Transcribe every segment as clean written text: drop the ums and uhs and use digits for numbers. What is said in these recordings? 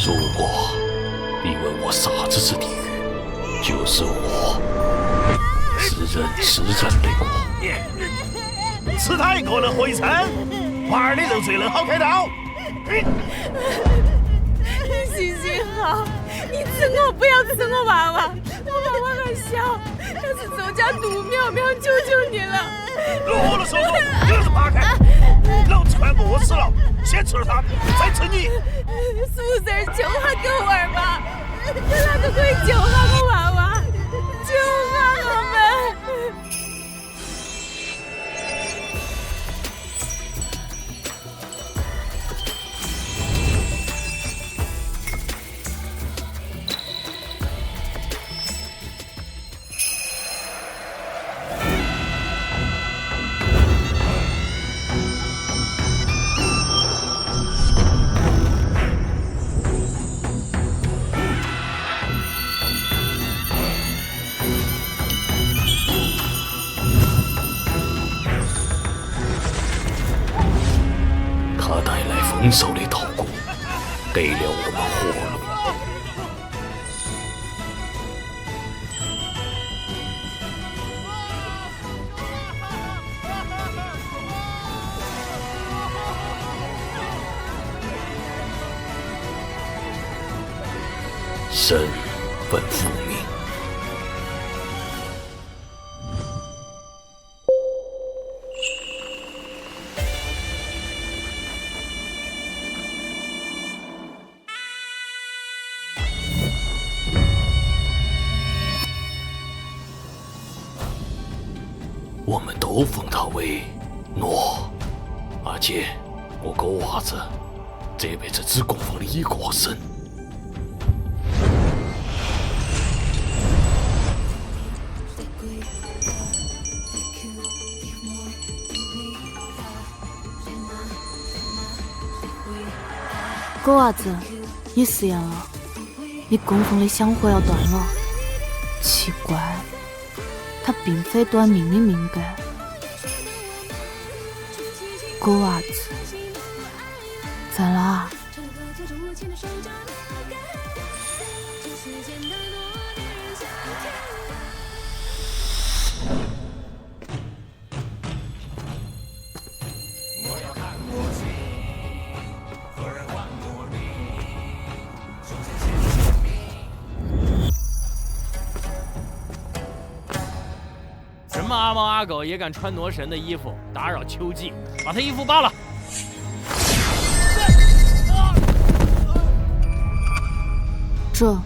如果你问我啥子是地狱，就是我是人的我。吃他一个人回城，娃儿的肉最能好开刀。行行好，你吃我，不要吃我娃娃，我娃娃还小，要是周家杜苗苗，求求你了。啰啰嗦嗦，就是扒开，老子快饿死了，先吃了他，再吃你。苏婶救下狗儿吧，有哪个可以救下我娃娃？救下我们！他带来丰收的稻谷，给了我们活路。神本复命。我们都封他为诺，而且我狗娃子这辈子只供奉了一个神。狗娃子，你食言了，你供奉的香火要断了。奇怪，它并非短命的命根。狗娃子，咋啦？什么阿猫阿狗也敢穿傩神的衣服打扰秋季，把他衣服扒了！这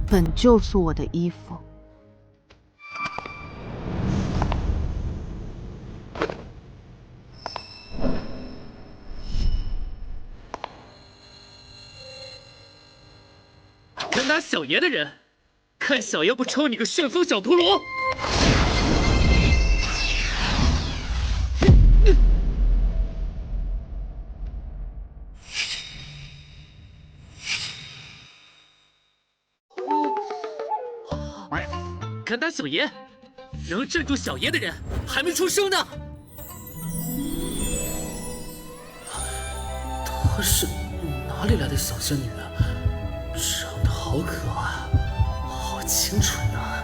本就是我的衣服。敢打小爷的人，看小爷不抽你个旋风小陀螺！敢打小爷，能镇住小爷的人还没出生呢。她是哪里来的小仙女？长得好可爱，好清纯啊！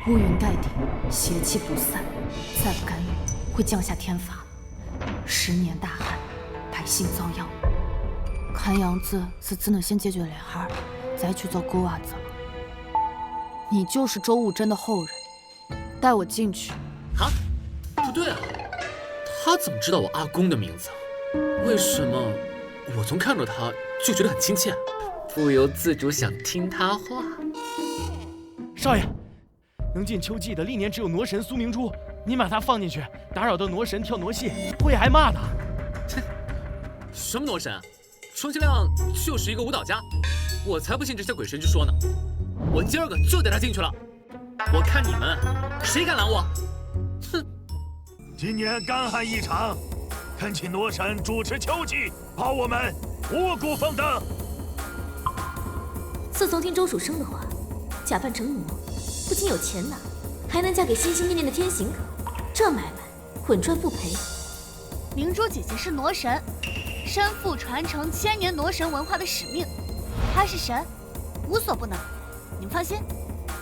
乌云盖顶，邪气不散，再不干预会降下天罚。10年大旱，百姓遭殃。看样子是只能先解决那哈儿，再去找狗娃子了。你就是周武贞的后人，带我进去。啊，不对啊，他怎么知道我阿公的名字？为什么我从看到他就觉得很亲切，不由自主想听他话？少爷，能进秋季的历年只有傩神苏明珠，您把他放进去，打扰到傩神跳傩戏，会挨骂的。什么傩神？充其量就是一个舞蹈家，我才不信这些鬼神之说呢！我今儿个就带他进去了，我看你们谁敢拦我！哼！今年干旱异常，恳请傩神主持秋季，保我们五谷丰登。自从听周蜀生的话，假扮成傩，不仅有钱拿，还能嫁给心心念念的天行可，这买卖稳赚不赔。明珠姐姐是傩神，身负传承千年魔神文化的使命。他是神，无所不能。你们放心。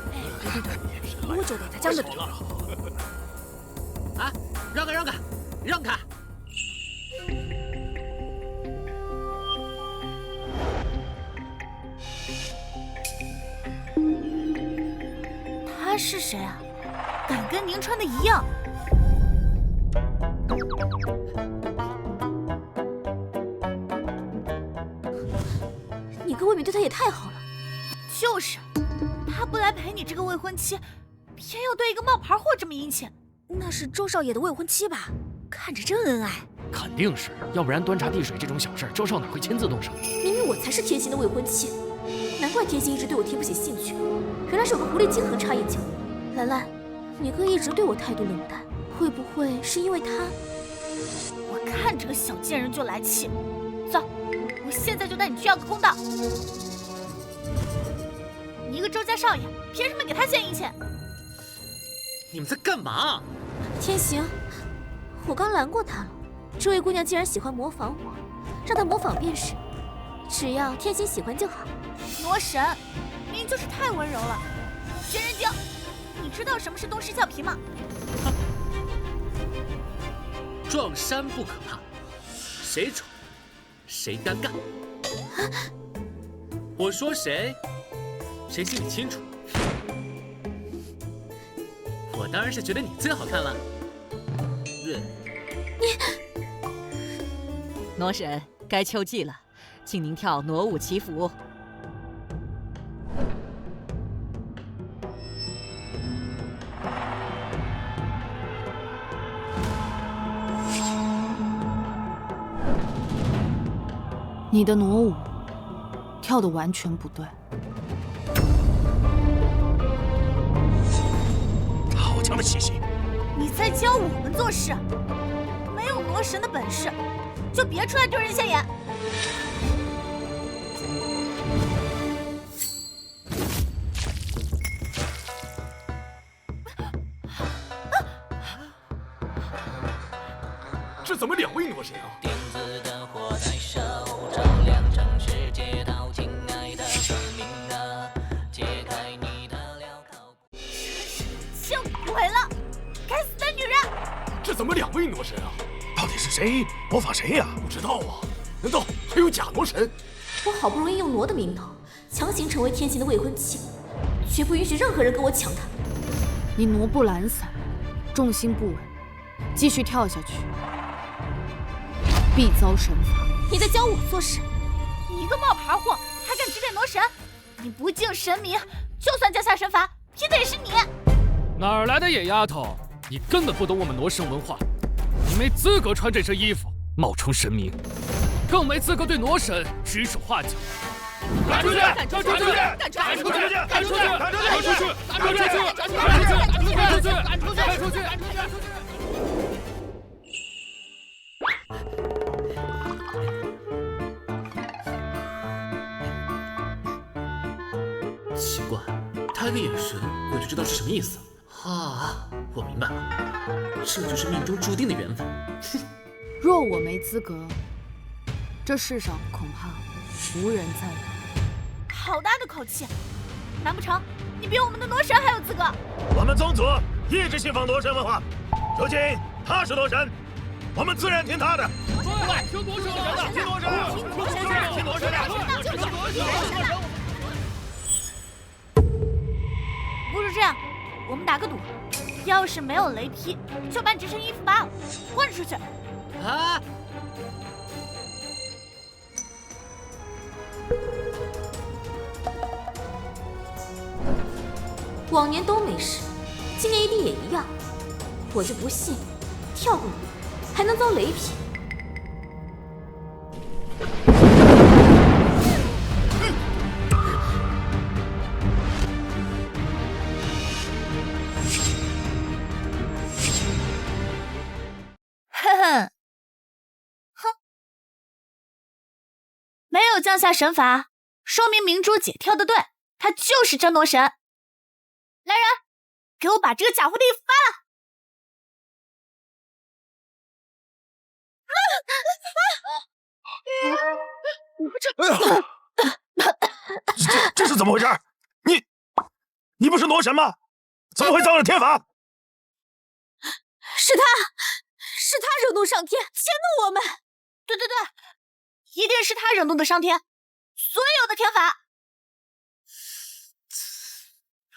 对，我就对他讲的对。啊，让开让开让开！他是谁啊？敢跟宁川的一样？你跟魏敏对他也太好了。就是，他不来陪你这个未婚妻，偏要对一个冒牌货这么殷勤。那是周少爷的未婚妻吧？看着真恩爱。肯定是，要不然端茶递水这种小事，周少哪会亲自动手？明明我才是天心的未婚妻，难怪天心一直对我提不起兴趣，原来是有个狐狸精横插一脚。兰兰，你哥一直对我态度冷淡，会不会是因为他？我看这个小贱人就来气。走，我现在就带你去要个公道。你一个周家少爷，凭什么给他献殷勤？你们在干嘛？天行，我刚拦过他了。这位姑娘既然喜欢模仿我，让她模仿便是，只要天心喜欢就好。魔神，您就是太温柔了。学人精，你知道什么是东施效颦吗？撞衫不可怕，谁闯谁尴尬。我说谁，谁心里清楚。我当然是觉得你最好看了。魔神，该秋季了，请您跳傩舞祈福。你的傩舞跳得完全不对。好强的气息！你在教我们做事，没有魔神的本事，就别出来丢人现眼。这怎么两位魔神啊？电子的火在手，照亮城市街道，亲爱的市民啊，解开你的镣铐。见鬼了！该死的女人！这怎么两位魔神啊？到底是谁模仿谁呀？不知道啊？难道还有假魔神？我好不容易用傩的名头强行成为天行的未婚妻，绝不允许任何人跟我抢她。你傩步懒散，重心不稳，继续跳下去，必遭神罚。你在教我做事？你一个冒牌货，还敢指点魔神？你不敬神明，就算降下神罚，批的也是你。哪儿来的野丫头？你根本不懂我们傩神文化，你没资格穿这身衣服，冒充神明，更没资格对傩神指手画脚。赶出去！赶出去！赶出去！赶出去！赶出去！赶出去！赶出去！赶出去！赶出去！赶出去！赶出去！赶出去！赶出去！奇怪，他一个眼神，我就知道是什么意思。啊，我明白了，这就是命中注定的缘分。若我没资格，这世上恐怕无人再有。好大的口气！难不成你比我们的傩神还有资格？我们宗族一直信奉傩神文化，如今他是傩神，我们自然听他的。对，听傩神的，听傩神，听傩神，听傩神的。不如这样，我们打个赌，要是没有雷劈，就把你这身衣服扒了，混出去。啊！往年都没事，今年一定也一样。我就不信，跳个舞还能遭雷劈。没有降下神罚，说明明珠姐跳得对，她就是真傩神。来人，给我把这个假狐狸扒了！这是怎么回事？你不是魔神吗？怎么会遭了天罚？是他惹怒上天，迁怒我们。对，一定是他惹怒的上天，所有的天罚。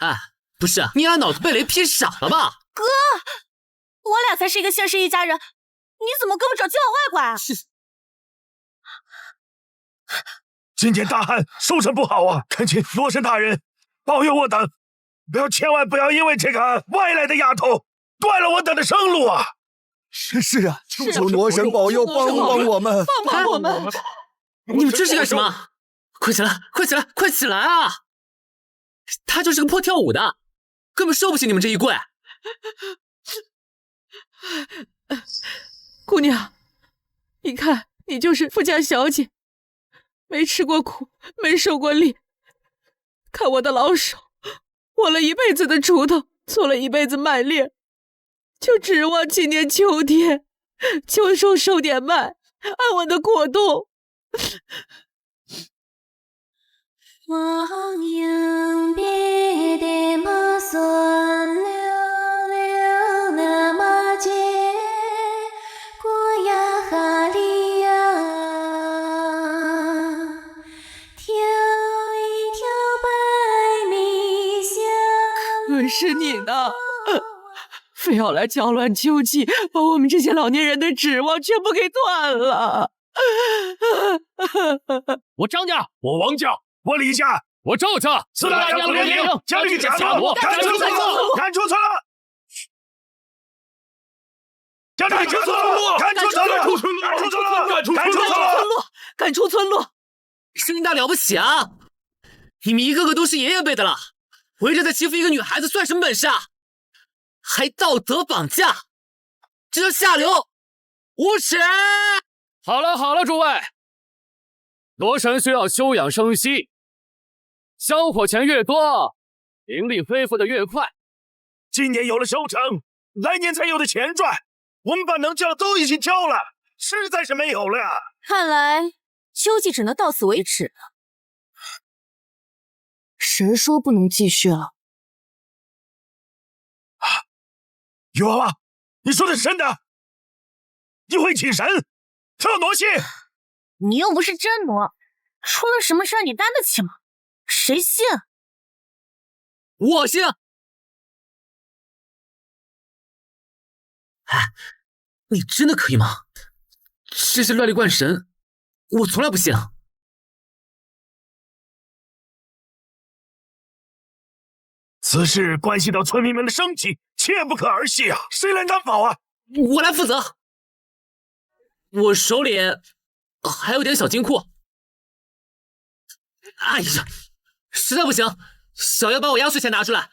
哎，不是，你俩脑子被雷劈傻了吧？哥，我俩才是一个姓氏一家人，你怎么给我找鸡老外拐啊？今天大旱，收成不好啊！恳请罗神大人保佑我等，千万不要因为这个外来的丫头断了我等的生路啊！是啊，求罗神保佑，帮帮我们，帮我们！你们这是干什么？快起来，快起来啊！他就是个破跳舞的，根本受不起你们这一跪。姑娘，你看，你就是富家小姐，没吃过苦，没受过力，看我的老手，握了一辈子的锄头，做了一辈子麦粒，就指望今年秋天秋收收点麦，安稳的过冬。望迎别的马孙溜溜那马街过呀哈里呀，跳一跳百米香。论是你呢，非要来搅乱秋季，把我们这些老年人的指望全部给断了。我张家，我王家，我李家，我赵家，四大家族联名，将这个家伙赶出村落，赶出村落！将这个家伙赶出村落，赶出村落，赶出村落！声音大了不起啊！你们一个个都是爷爷辈的了，围着再欺负一个女孩子算什么本事啊？还道德绑架，这叫下流，无耻！好了，诸位，罗神需要休养生息，香火钱越多，灵力恢复的越快。今年有了收成，来年才有的钱赚。我们把能交都已经交了，实在是没有了呀。看来秋季只能到此为止了。谁说不能继续了？雨娃娃，你说的是真的？你会请神？特挪信？你又不是真挪，出了什么事你担得起吗？谁信？我信。哎，你真的可以吗？这些乱力灌神，我从来不信。此事关系到村民们的生计，切不可儿戏啊！谁来担保啊？我来负责。我手里还有点小金库。哎呀，实在不行，小妖把我压岁钱拿出来，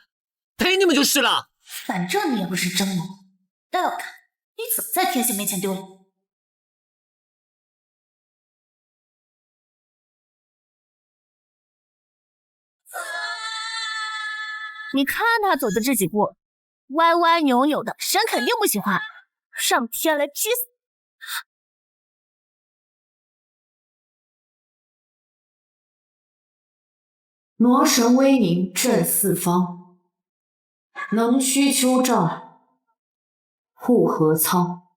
赔你们就是了。反正你也不是真魔，待我看你怎么在天行面前丢脸。你看他走的这几步，歪歪扭扭的，神肯定不喜欢，上天来劈死。魔神威名震四方，能驱秋兆，护河苍。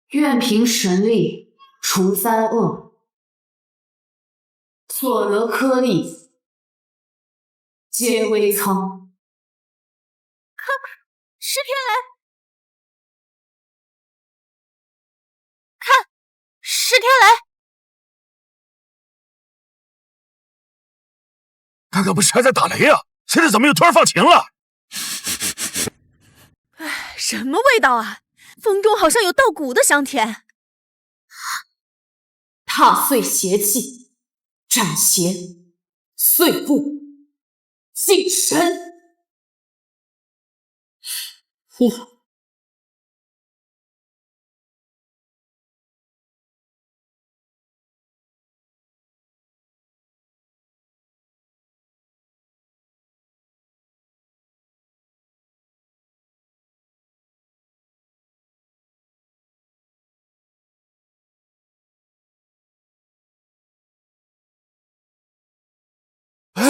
愿凭神力除灾厄，所得颗粒皆微苍。尸天来，看，尸天来。刚刚不是还在打雷啊？现在怎么又突然放晴了？哎，什么味道啊？风中好像有稻谷的香甜。踏碎邪气，斩邪，碎布，祭神。呼。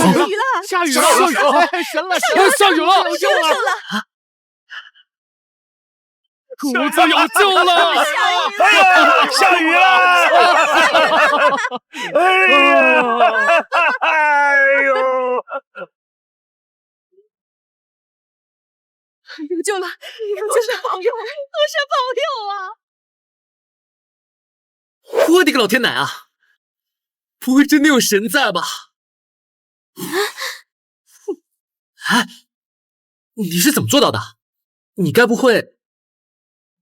了！下雨了！神了！下雨了！有救了！谷子有救了！哎呀，下雨了！哎呦！有救了！罗神保佑！罗神保佑啊！我的个老天奶啊！不会真的有神在吧？哎，你是怎么做到的？你该不会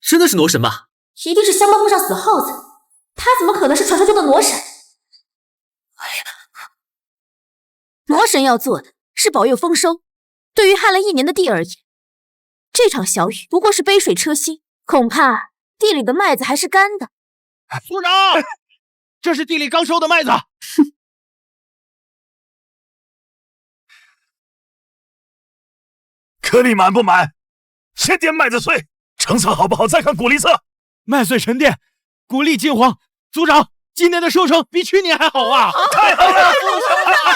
真的是魔神吧？一定是香包碰上死耗子，他怎么可能是传说中的魔神？哎呀，魔神要做的是保佑丰收，对于旱了1年的地而言，这场小雨不过是杯水车薪，恐怕地里的麦子还是干的。族长，这是地里刚收的麦子。颗粒满不满？先点麦子穗，成色好不好再看谷粒色。麦穗沉淀，谷粒金黄。族长，今年的收成比去年还好啊！太好了！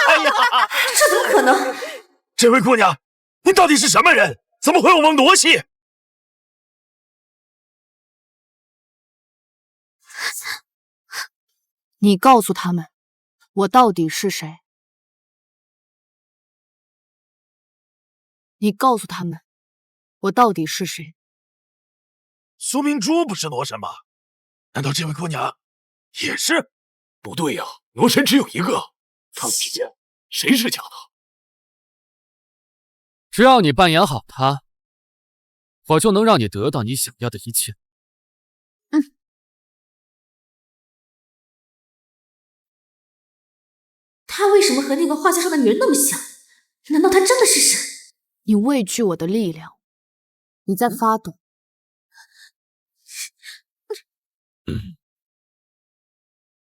哎呀，这怎么可能？这位姑娘，你到底是什么人？怎么会有我们傩戏？你告诉他们，我到底是谁？你告诉他们，我到底是谁？苏明珠不是罗神吗？难道这位姑娘也是？不对呀，罗神只有一个，他们之间谁是假的？只要你扮演好他，我就能让你得到你想要的一切。他为什么和那个画像上的女人那么像？难道他真的是神？你畏惧我的力量，你在发抖。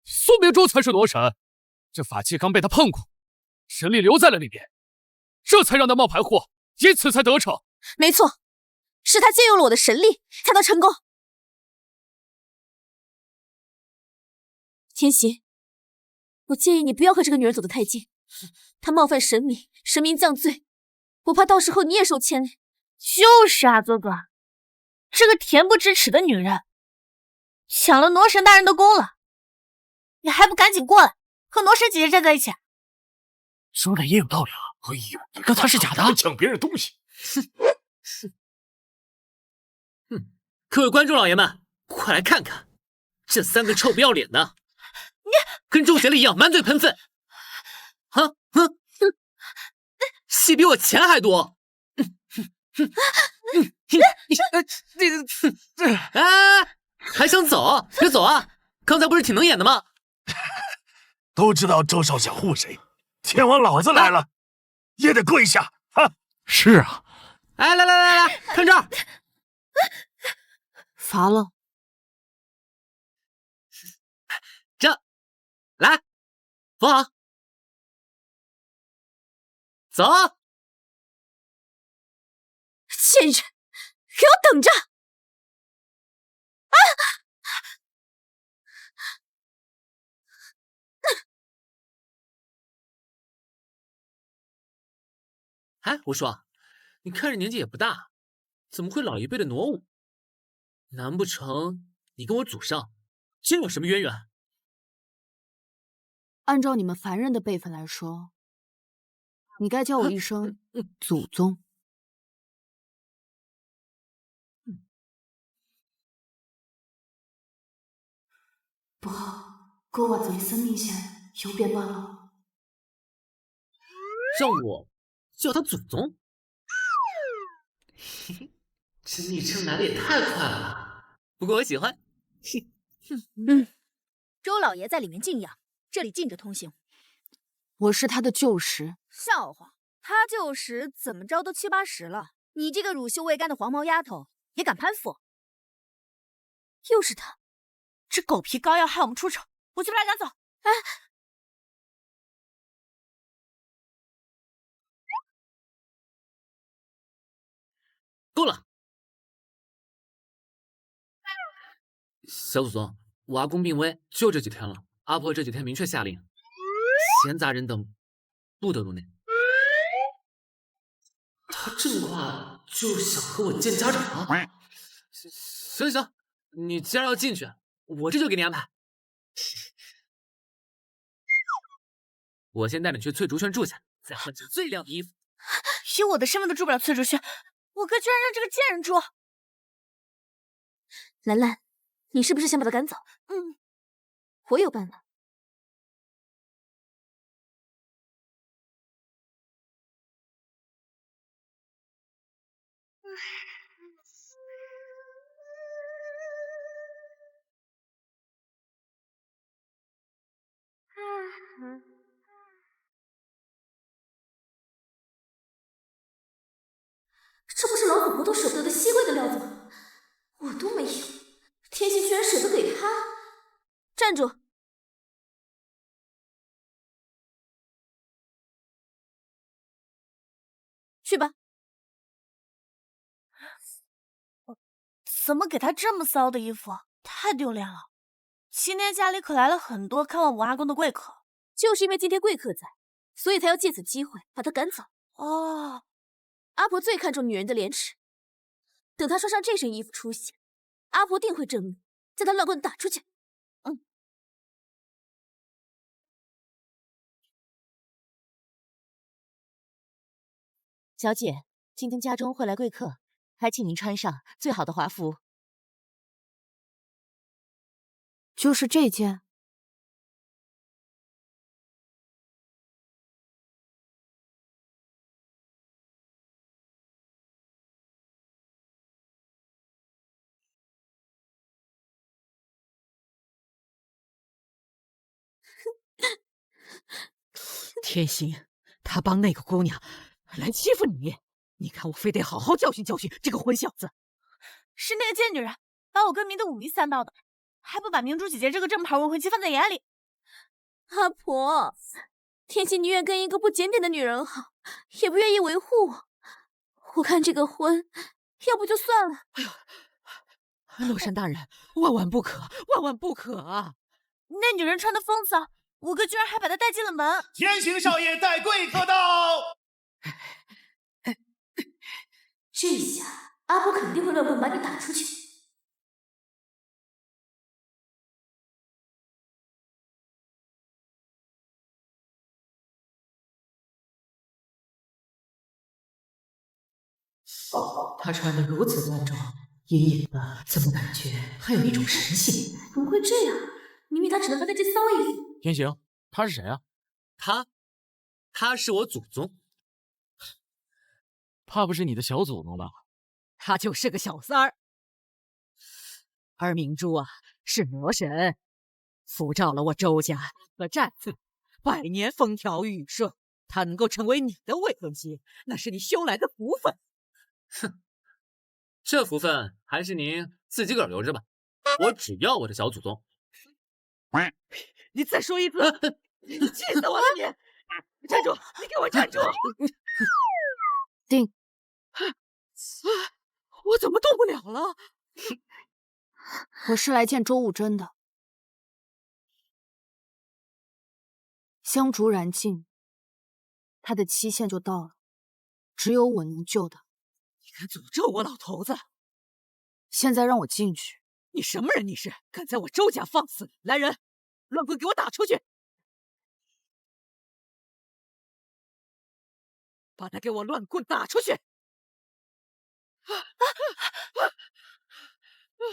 苏明珠才是罗神，这法器刚被他碰过，神力留在了里面，这才让他冒牌货，因此才得逞。没错，是他借用了我的神力才能成功。天行，我建议你不要和这个女人走得太近，她冒犯神明，神明降罪，我怕到时候你也受牵连。就是啊，哥哥，这个恬不知耻的女人，抢了罗神大人的功了，你还不赶紧过来和罗神姐姐站在一起？说的也有道理啊！哎呦，你看他是假的，抢别人东西。各位观众老爷们，快来看看，这3个臭不要脸的，跟周杰伦一样满嘴喷粪，戏比我钱还多。还想走？别走啊！刚才不是挺能演的吗？都知道周少想护谁，天王老子来了，也得跪下啊！是啊，哎，来，看这儿，罚了。这，来，扶好，走。贱人，给我等着！哎，我说，你看着年纪也不大，怎么会老一辈的挪武？难不成你跟我祖上真有什么渊源？按照你们凡人的辈分来说，你该叫我一声祖宗。不好，哥娃子的生命线有变乱了。让我叫他祖宗？嘿嘿，这昵称来的也太快了，不过我喜欢。周老爷在里面静养，这里禁止通行。我是他的旧识。笑话，他旧识怎么着都7、80了，你这个乳臭未干的黄毛丫头也敢攀附？又是他，这狗皮膏药害我们出丑，我去把他赶走。哎，够了，小祖宗，我阿公病危，就这几天了。阿婆这几天明确下令，闲杂人等不得入内。他这么快就想和我见家长了？行行，你既然要进去，我这就给你安排。我先带你去翠竹轩住下，再换件最亮的衣服。以我的身份都住不了翠竹轩，我哥居然让这个贱人住！兰兰，你是不是想把他赶走？我有办法。这不是老祖婆都舍不得的西贵的料子吗？我都没有，天心居然舍得给他！站住！去吧。怎么给他这么骚的衣服？太丢脸了！今天家里可来了很多看望我阿公的贵客，就是因为今天贵客在，所以才要借此机会把他赶走。哦，阿婆最看重女人的廉耻，等她穿上这身衣服出现，阿婆定会正怒，将她乱棍打出去。小姐，今天家中会来贵客，还请您穿上最好的华服。就是这件。天心，他帮那个姑娘来欺负你，你看我非得好好教训教训这个混小子。是那个贱女人把我跟明德五迷三道的，还不把明珠姐姐这个正牌未婚妻放在眼里。阿婆，天心宁愿跟一个不检点的女人好，也不愿意维护我。我看这个婚，要不就算了。哎呦，罗山大人，万万不可，万万不可啊！那女人穿的风骚，我哥居然还把她带进了门。天行少爷带贵客到。这下阿婆肯定会乱棍把你打出去。她穿得如此端庄，隐隐的怎么感觉还有一种神性？怎么会这样？明明她只能穿那件骚衣服。天行，他是谁啊？他是我祖宗。怕不是你的小祖宗吧？他就是个小三儿。而明珠啊，是魔神，辅照了我周家和战子，百年风调雨顺。她能够成为你的未婚妻，那是你修来的福分。哼，这福分还是您自己个儿留着吧。我只要我的小祖宗。你再说一次，你气死我了你！站住！你给我站住！定。我怎么动不了了？我是来见周武贞的。香烛燃尽，他的期限就到了，只有我能救他。你敢诅咒我老头子？现在让我进去。你什么人？你是敢在我周家放肆？来人，乱棍给我打出去！把他给我乱棍打出去！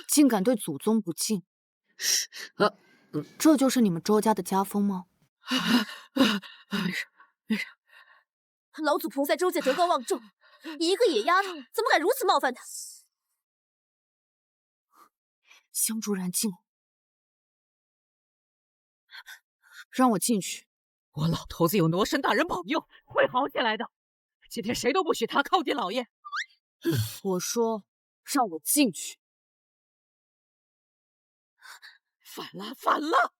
竟敢对祖宗不敬，这就是你们周家的家风吗？没事。老祖婆在周家德高望重，一个野丫头怎么敢如此冒犯她？香烛燃尽，让我进去。我老头子有罗神大人保佑，会好起来的。今天谁都不许他靠近老爷。我说让我进去。反了！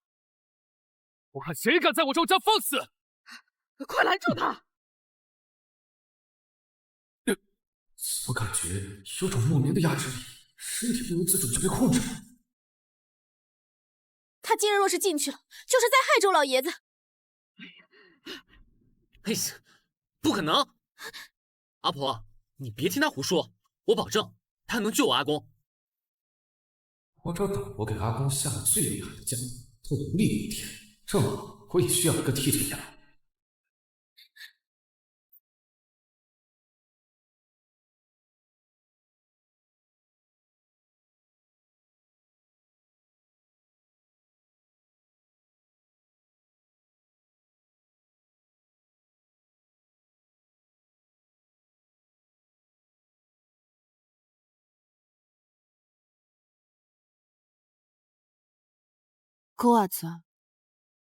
我看谁敢在我周家放肆！快拦住他！我感觉有种莫名的压制力，身体不由自主就被控制了。他今日若是进去了，就是在害周老爷子。哎呀，不可能！阿婆，你别听他胡说，我保证他能救我阿公。我这岛国给阿公下了最厉害的降头，他无力逆天，正好我也需要一个替罪羊。狗娃子，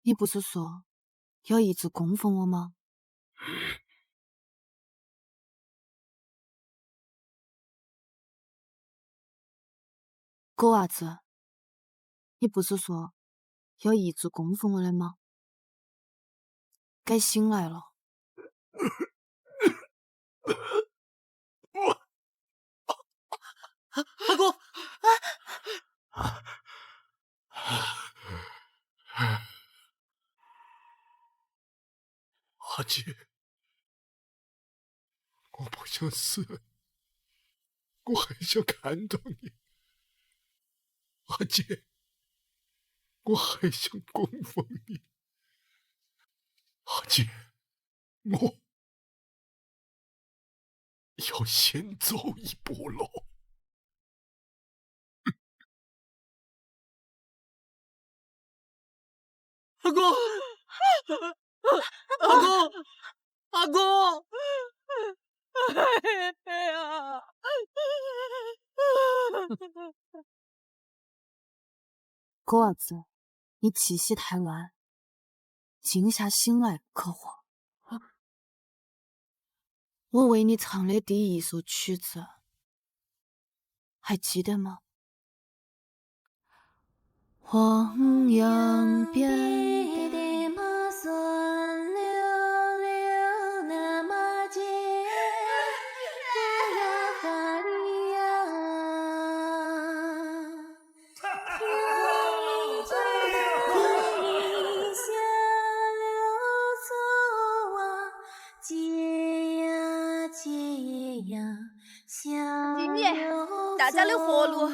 你不是说要一直供奉我吗？狗娃子，你不是说要一直供奉我的吗？该醒来了。阿公，阿姐，我不想死，我还想看到你。阿姐，我还想供奉你。阿姐，我要先走一步喽。阿公，阿公，阿公！哎呀！狗娃子，你气息太乱，惊吓醒来可慌。我为你唱的第一首曲子，还记得吗？黄杨边的马酸溜溜那马街，呀哈里呀，天醉回下溜走啊，街呀街呀，今年大家的活路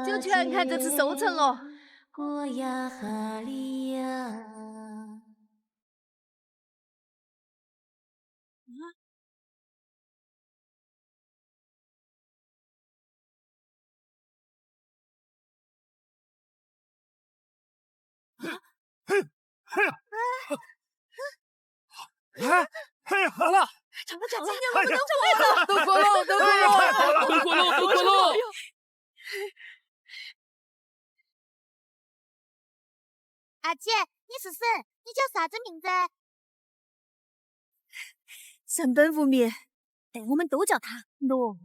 就全看这次收成了。过呀哈里呀，好了，长了，今年我们都过了，都过了！阿姐，你是谁？你叫啥子名字？神本无名，但我们都叫他罗。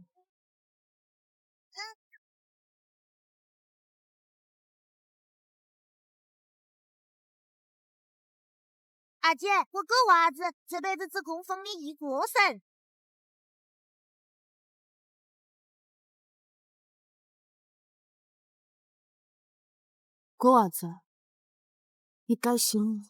阿姐，我狗娃子这辈子只供奉你一个神。狗娃子，你该醒了。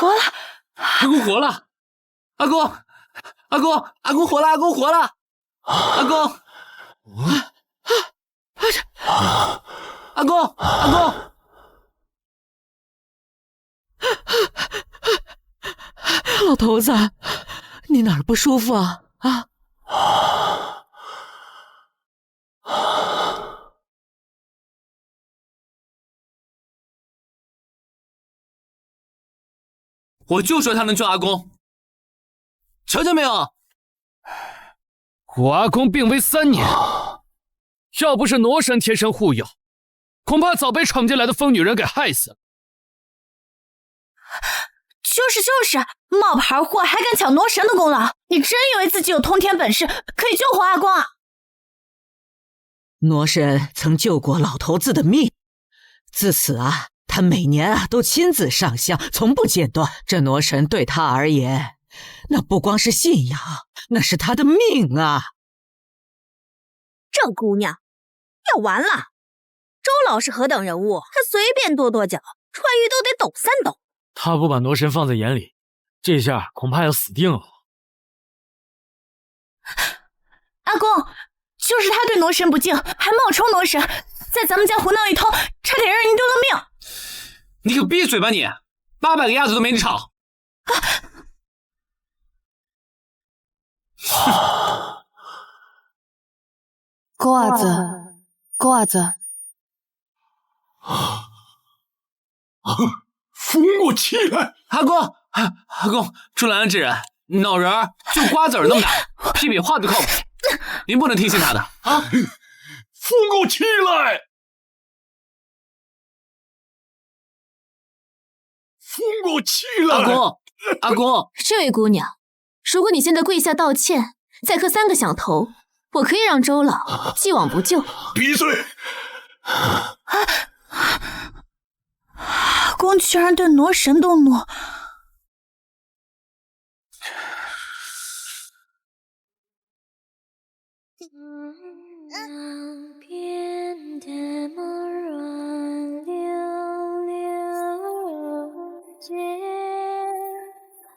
活了！阿公活了！阿公活了！阿公活了！阿公！阿公！老头子，你哪儿不舒服啊？啊？我就说他能救阿公，瞧见没有？我阿公病危3年，要不是傩神贴身护佑，恐怕早被闯进来的疯女人给害死了。就是，冒牌货还敢抢傩神的功劳，你真以为自己有通天本事可以救活阿公啊？傩神曾救过老头子的命，自此他每年都亲自上香，从不间断。这傩神对他而言，那不光是信仰，那是他的命啊！这姑娘要完了，周老是何等人物，她随便跺跺脚，川渝都得抖3抖。他不把挪神放在眼里，这下恐怕要死定了。阿公，就是他对挪神不敬，还冒充挪神，在咱们家胡闹一通，差点让人丢了命。你可闭嘴吧你！800个鸭子都没你吵。狗伢子，狗伢子，扶我起来！阿公，阿公，朱兰这人脑仁儿就瓜子儿那么大，屁屁话都靠谱，您不能听信他的啊！扶我起来！扶我起来！阿公，阿公，这位姑娘，如果你现在跪下道歉，再磕3个响头，我可以让周老既往不咎。闭嘴！阿公居然对挪神动怒！变得梦软溜溜结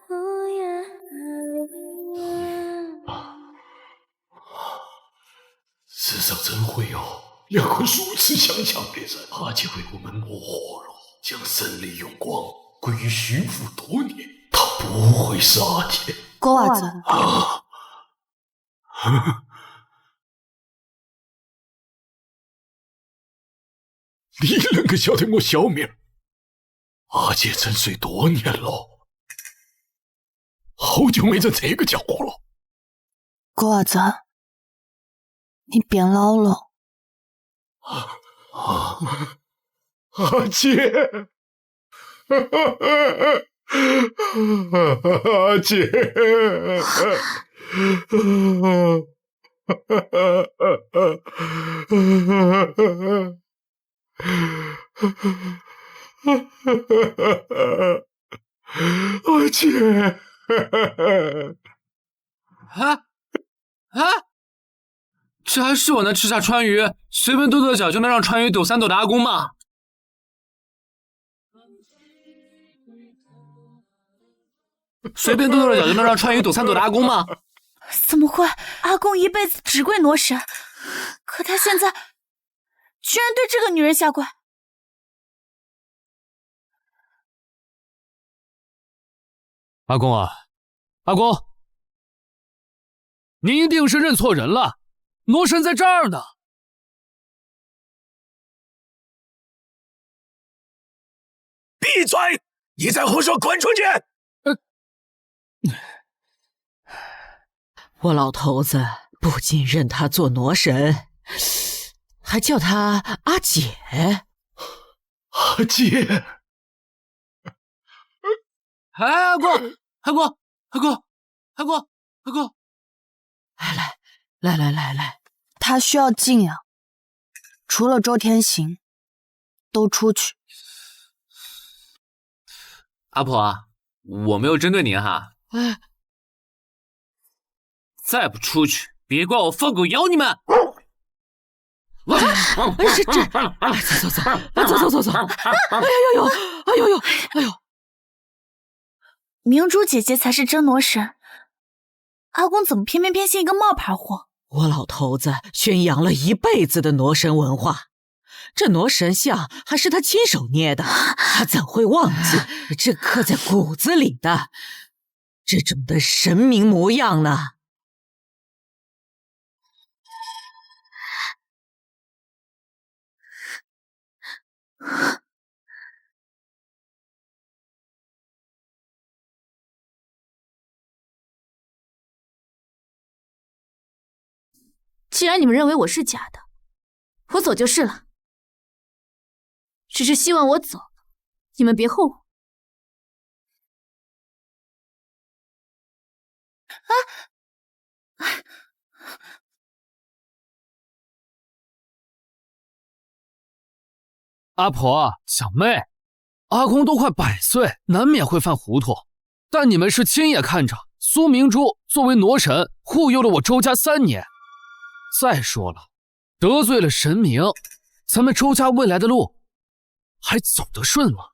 不呀世上怎会有2个如此相像的人？阿姐为我们磨活了，将神力用光，归于虚父多年。他不会是阿姐。狗伢子，你能够晓得我小名？阿姐沉睡多年了，好久没人这个叫我了。狗伢子，你变老了。阿姐，阿姐，阿姐，这还是我能吃下川渝，随便跺跺脚就能让川渝抖3抖的阿公吗？随便跺跺脚就能让川渝抖3抖的阿公吗？怎么会？阿公一辈子只跪挪神，可他现在居然对这个女人下跪。阿公啊，阿公，您一定是认错人了，挪神在这儿呢。闭嘴！你再胡说，滚出去！我老头子不仅认他做挪神，还叫他阿姐。阿姐，哎，阿公，阿公，阿公，阿公，阿公，来，他需要静养，除了周天行，都出去。阿婆啊，我没有针对您哈。再不出去，别怪我放狗咬你们！走！哎呦！明珠姐姐才是真挪神，阿公怎么偏信一个冒牌货？我老头子宣扬了一辈子的挪神文化，这挪神像还是他亲手捏的，他怎会忘记这刻在骨子里的这种的神明模样呢？既然你们认为我是假的，我走就是了。只是希望我走，你们别后悔。阿婆、小妹，阿公都快100岁，难免会犯糊涂，但你们是亲眼看着苏明珠作为傩神护佑了我周家3年。再说了，得罪了神明，咱们周家未来的路还走得顺吗？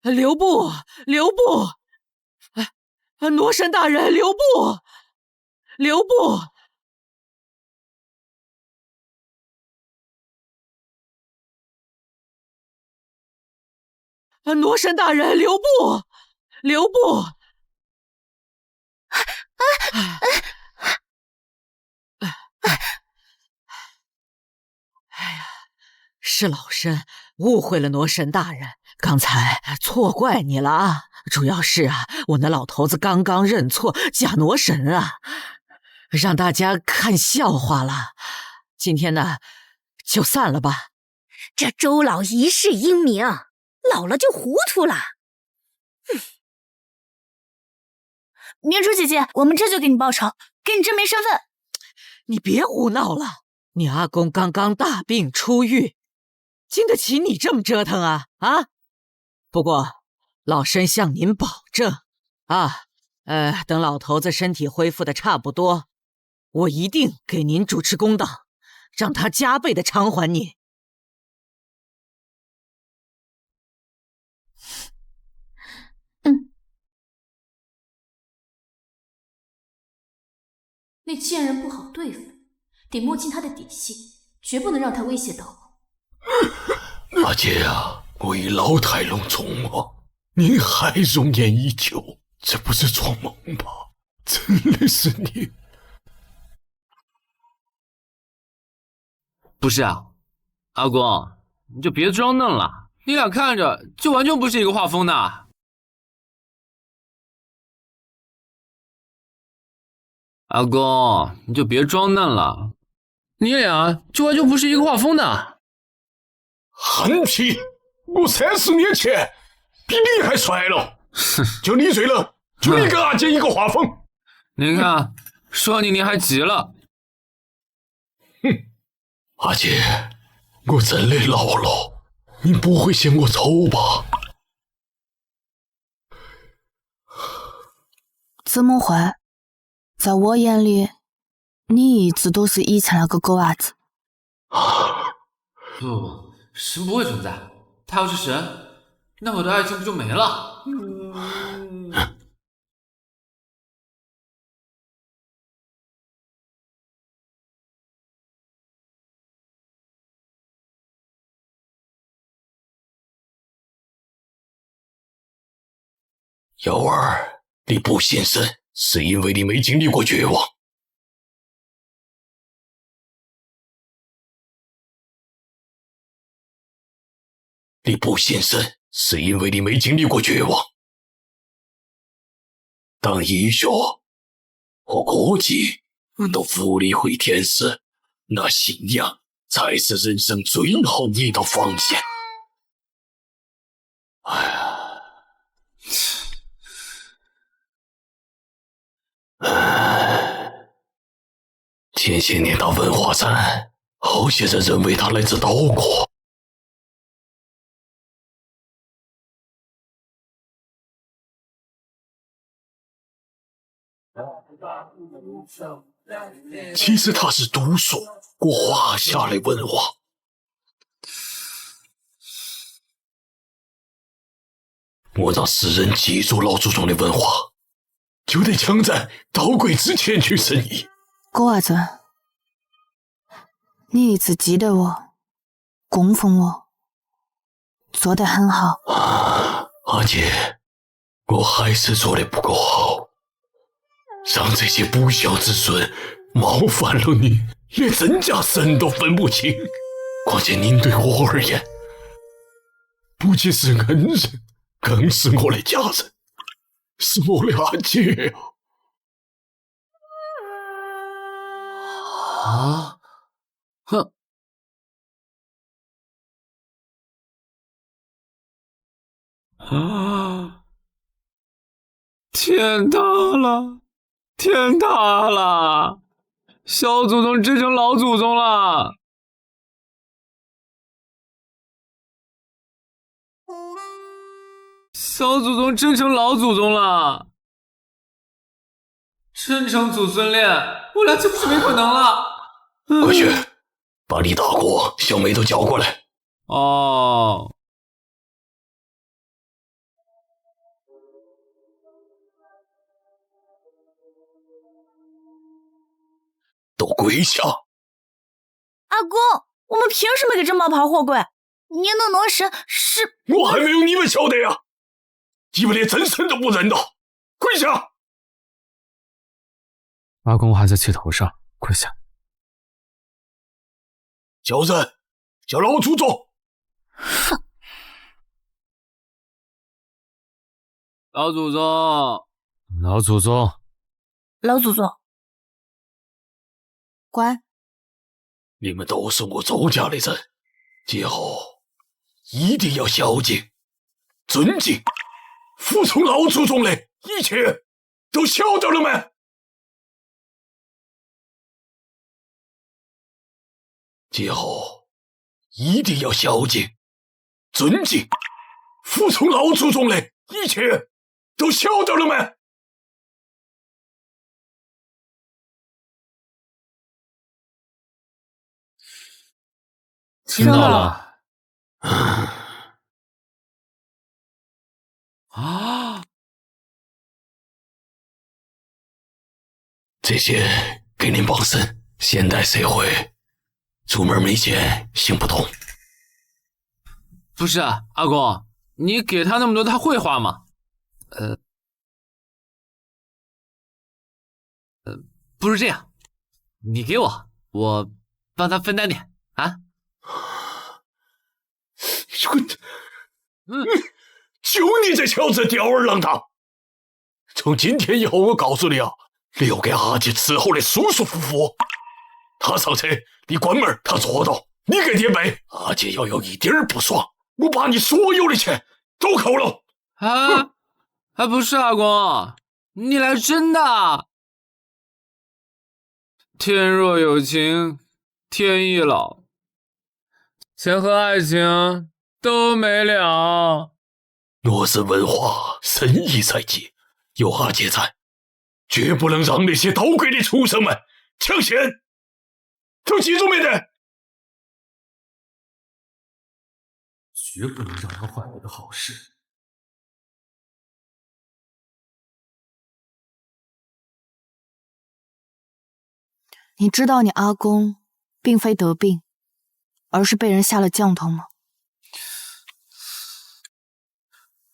留步！留步！傩神大人，留步！留步！傩神大人，留步！留步！是老身误会了傩神大人，刚才错怪你了啊！主要是我那老头子刚刚认错假傩神让大家看笑话了。今天呢，就散了吧。这周老一世英名，老了就糊涂了。明珠姐姐，我们这就给你报仇，给你证明身份。你别胡闹了，你阿公刚刚大病初愈，经得起你这么折腾啊？不过老身向您保证等老头子身体恢复的差不多，我一定给您主持公道，让他加倍的偿还你。那贱人不好对付，得摸清他的底细，绝不能让他威胁到我。阿姐啊，我已老态龙钟了，您还容颜依旧，这不是做梦吧？真的是你？不是啊，阿公，你就别装嫩了，你俩看着就完全不是一个画风的。阿公，你就别装嫩了，你俩就完全不是一个画风的。韩皮，我30年前比你还帅了，就你醉了，就你跟阿姐一个画风。你看，说你还急了。哼，阿姐，我真的老了，你不会嫌我丑吧？怎么会？在我眼里，你一直都是以前那个狗娃子。不，神不会存在，他要是神，那我的爱情不就没了？瑶儿，你不信神，是因为你没经历过绝望。你不信神，是因为你没经历过绝望。当医学和科技都无力回天时，那信仰才是人生最好的一道防线。哎呀！前些年到文化山，好些人认为他来自岛国。其实他是读书过华夏的文化。我让世人记住老祖宗的文化，就得抢在到贵之前去生意。狗娃子，你一直记得我，供奉我，做得很好。阿姐，我还是做得不够好，让这些不孝之孙冒犯了你，连真假神都分不清。况且您对我而言，不仅是恩人，更是我的家人，是我的阿姐。哼！天塌了！天塌了！小祖宗继承老祖宗了！小祖宗真成老祖宗了，真成祖孙恋，我俩岂不是没可能了？快去，把李大国、小梅都叫过来。哦。都跪下！阿公，我们凭什么给这冒牌货柜？您的魔神是……我还没有你们晓得呀！你们连真身都不认的，跪下！阿公还在气头上，跪下。叫人，叫老祖宗！哼！老祖宗，老祖宗，老祖宗，乖。你们都是我周家的人，今后一定要孝敬、尊敬、服从老祖宗的一切，都晓得了没？今后一定要孝敬、尊敬、服从老祖宗的一切，都晓得了没？听到了。啊！这些给您帮身。现代社会，出门没钱行不通。不是啊，阿公，你给他那么多，他会花吗？不是这样，你给我，我帮他分担点啊。就你这小子吊儿郎当！从今天以后，我告诉你啊，留给阿姐伺候的舒舒服服。他上车，你关门，他坐到，你给爹背。阿姐要有一点儿不爽，我把你所有的钱都扣了。不是阿公，你来真的。天若有情天亦老，钱和爱情都没了。我是文化生意在即，有阿姐在，绝不能让那些捣鬼的畜生们抢先。都记住没得？绝不能让他坏我的好事。你知道你阿公并非得病，而是被人下了降头吗？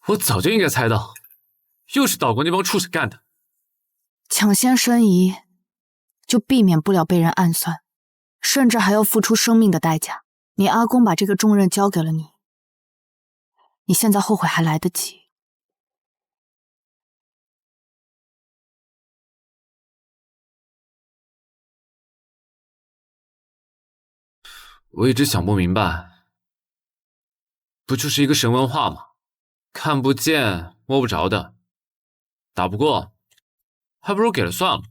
我早就应该猜到，又是岛国那帮畜生干的。抢先申遗，就避免不了被人暗算，甚至还要付出生命的代价。你阿公把这个重任交给了你，你现在后悔还来得及。我一直想不明白，不就是一个神文化吗？看不见摸不着的，打不过，还不如给了算了。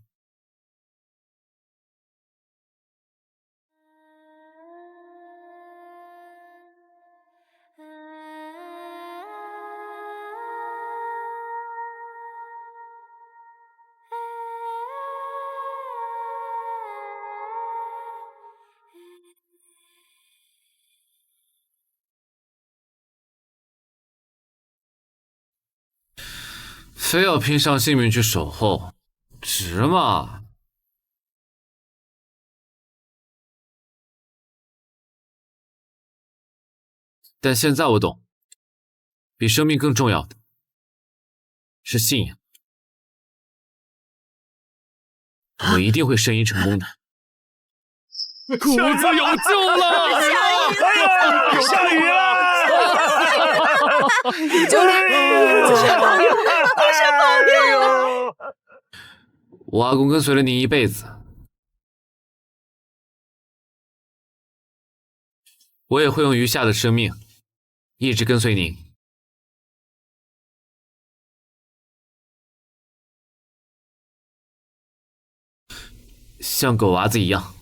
非要拼上性命去守候，值吗？但现在我懂，比生命更重要的是信仰。我一定会申遗成功的。谷子有救了！下雨了！就是朋友，都是朋友。我阿公跟随了您一辈子，我也会用余下的生命一直跟随您。像狗娃子一样。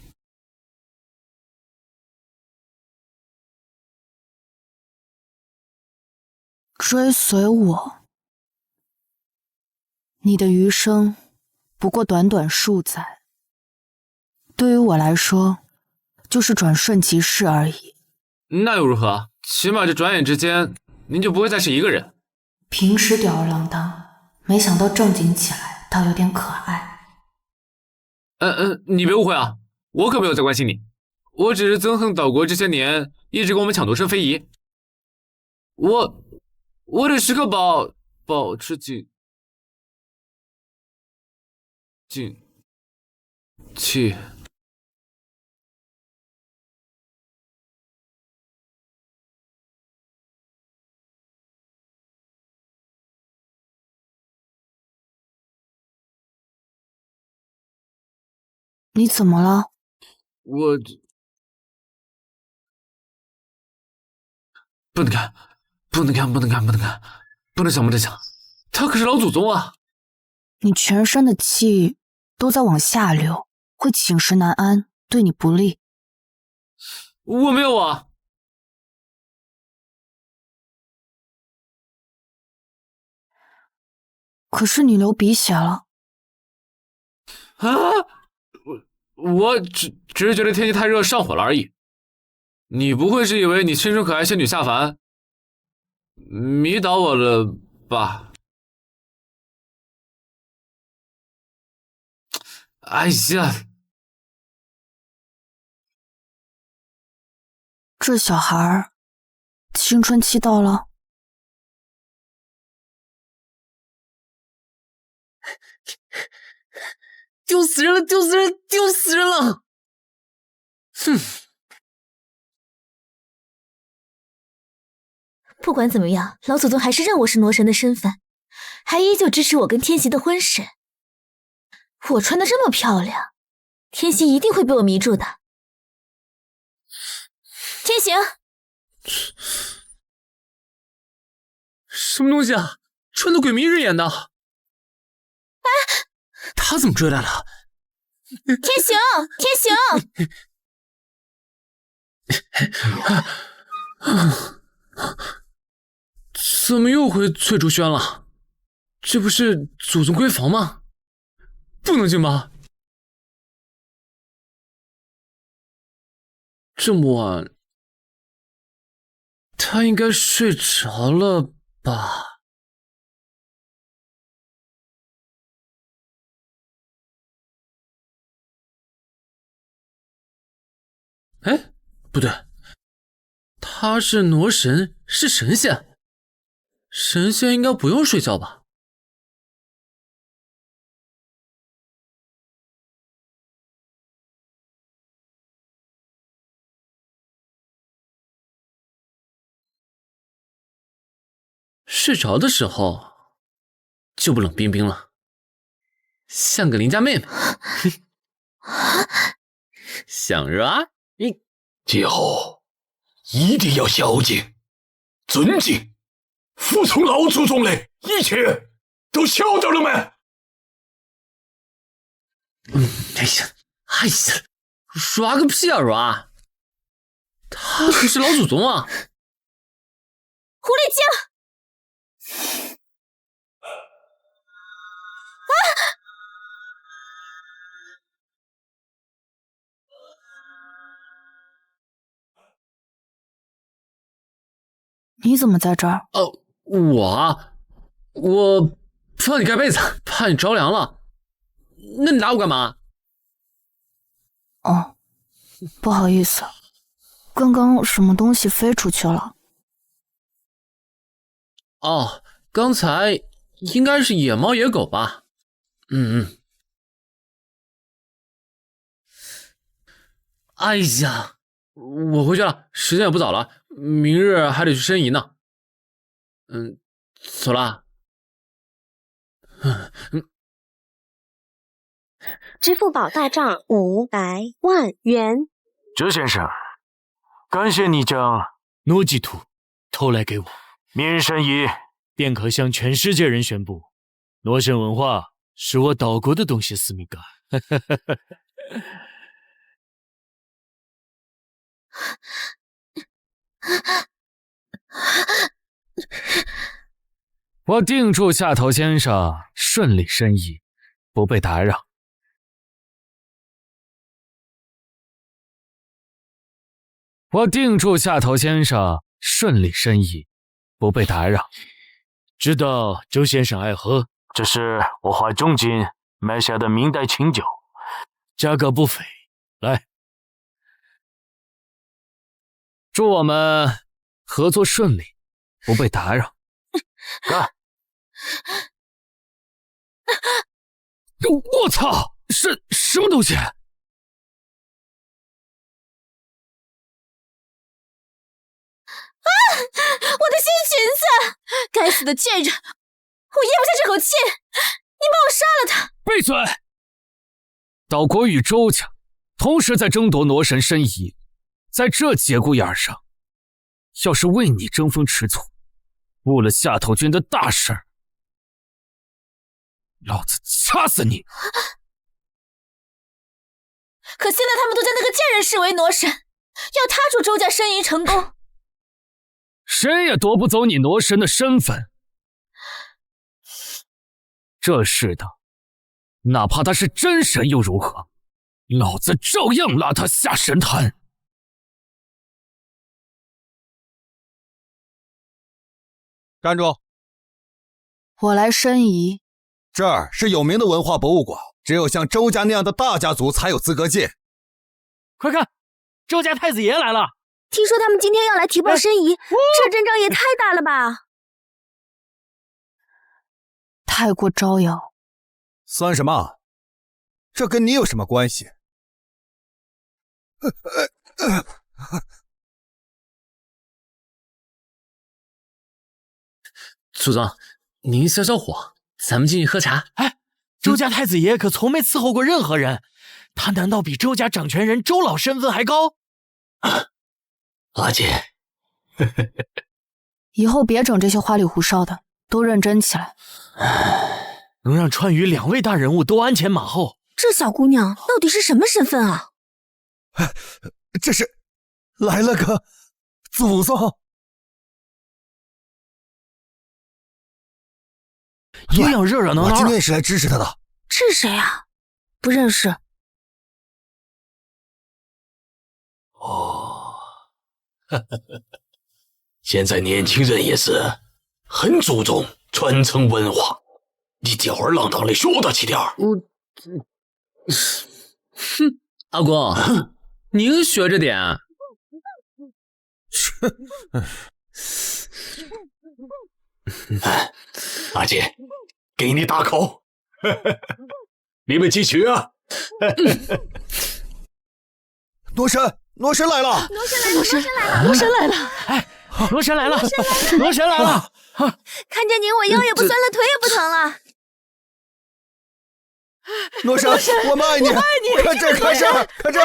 追随我，你的余生不过短短数载，对于我来说，就是转瞬即逝而已。那又如何？起码这转眼之间，您就不会再是一个人。平时吊儿郎当，没想到正经起来倒有点可爱。你别误会啊，我可没有在关心你，我只是憎恨岛国这些年一直跟我们抢夺生非遗。我得时刻保持警惕。你怎么了？不能看，不能想，不能想，他可是老祖宗啊！你全身的气都在往下流，会寝食难安，对你不利。我没有啊！可是你流鼻血了。啊！我只是觉得天气太热上火了而已。你不会是以为你清纯可爱仙女下凡迷倒我了吧？哎呀，这小孩儿青春期到了。丢死人了！丢死人了！哼！不管怎么样，老祖宗还是认我是傩神的身份，还依旧支持我跟天袭的婚事。我穿的这么漂亮，天袭一定会被我迷住的。天行，什么东西啊？穿得鬼迷日眼的！哎，他怎么追来了？天行，怎么又回翠竹轩了？这不是祖宗闺房吗？不能进吧？这么晚，他应该睡着了吧？哎，不对，他是傩神，是神仙，神仙应该不用睡觉吧？睡着的时候就不冷冰冰了，像个邻家妹妹。想着啊，今后一定要孝敬、尊敬、服从老祖宗的一切，都晓得了没？哎呀，耍个屁啊耍！他可是老祖宗啊！狐狸精！啊！你怎么在这儿？我帮你盖被子，怕你着凉了。那你打我干嘛？哦，不好意思，刚刚什么东西飞出去了？哦，刚才应该是野猫野狗吧？哎呀，我回去了，时间也不早了，明日还得去申遗呢。走了。支付宝大账500万元。这先生，感谢你将诺基图偷来给我，明日申遗便可向全世界人宣布，傩神文化是我岛国的东西思密达。我定住下头先生，顺利申遗，不被打扰。我定住下头先生，顺利申遗，不被打扰。知道周先生爱喝，这是我花重金买下的明代清酒，价格不菲。来，祝我们合作顺利，不被打扰。干！我操！什么东西？我的新裙子！该死的贱人！我咽不下这口气！你帮我杀了他！闭嘴！岛国与周家同时在争夺魔神申遗，在这节骨眼上，要是为你争风吃醋，误了下头军的大事儿，老子掐死你！可现在他们都将那个贱人视为魔神，要他助周家申遗成功。谁也夺不走你魔神的身份。这世道，哪怕他是真神又如何？老子照样拉他下神坛。站住！我来申遗。这儿是有名的文化博物馆，只有像周家那样的大家族才有资格进。快看，周家太子爷来了！听说他们今天要来提报申遗，这阵仗也太大了吧！太过招摇。算什么？这跟你有什么关系？祖宗，您消消火，咱们进去喝茶。哎，周家太子爷可从没伺候过任何人，他难道比周家掌权人周老身份还高？阿姐，以后别整这些花里胡哨的，都认真起来。能让川渝2位大人物都鞍前马后，这小姑娘到底是什么身份啊？这是来了个祖宗！又要热热闹闹。我今天也是来支持他的。是谁啊？不认识。哦，现在年轻人也是很注重传承文化，你吊儿郎当的学得起点儿。哼，阿公，您学着点。阿姐，给你大口，你们继续啊！罗神来了！罗神来了！哎，罗神来了！罗神来了！看见您，我腰也不酸了，腿也不疼了。罗神，我们爱你！看这！看这！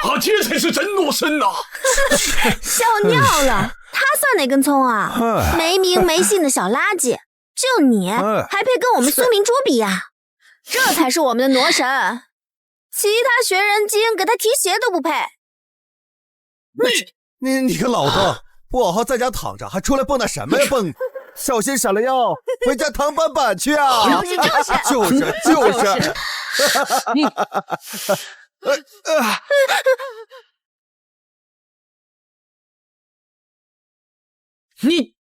阿姐才是真罗神呐！笑尿了，他算哪根葱啊？没名没姓的小垃圾，就你还配跟我们苏明珠比呀？这才是我们的魔神，其他学人精给他提鞋都不配。你个老邓，不好好在家躺着，还出来蹦跶什么呀蹦？小心闪了腰，回家躺板板去啊！就是。你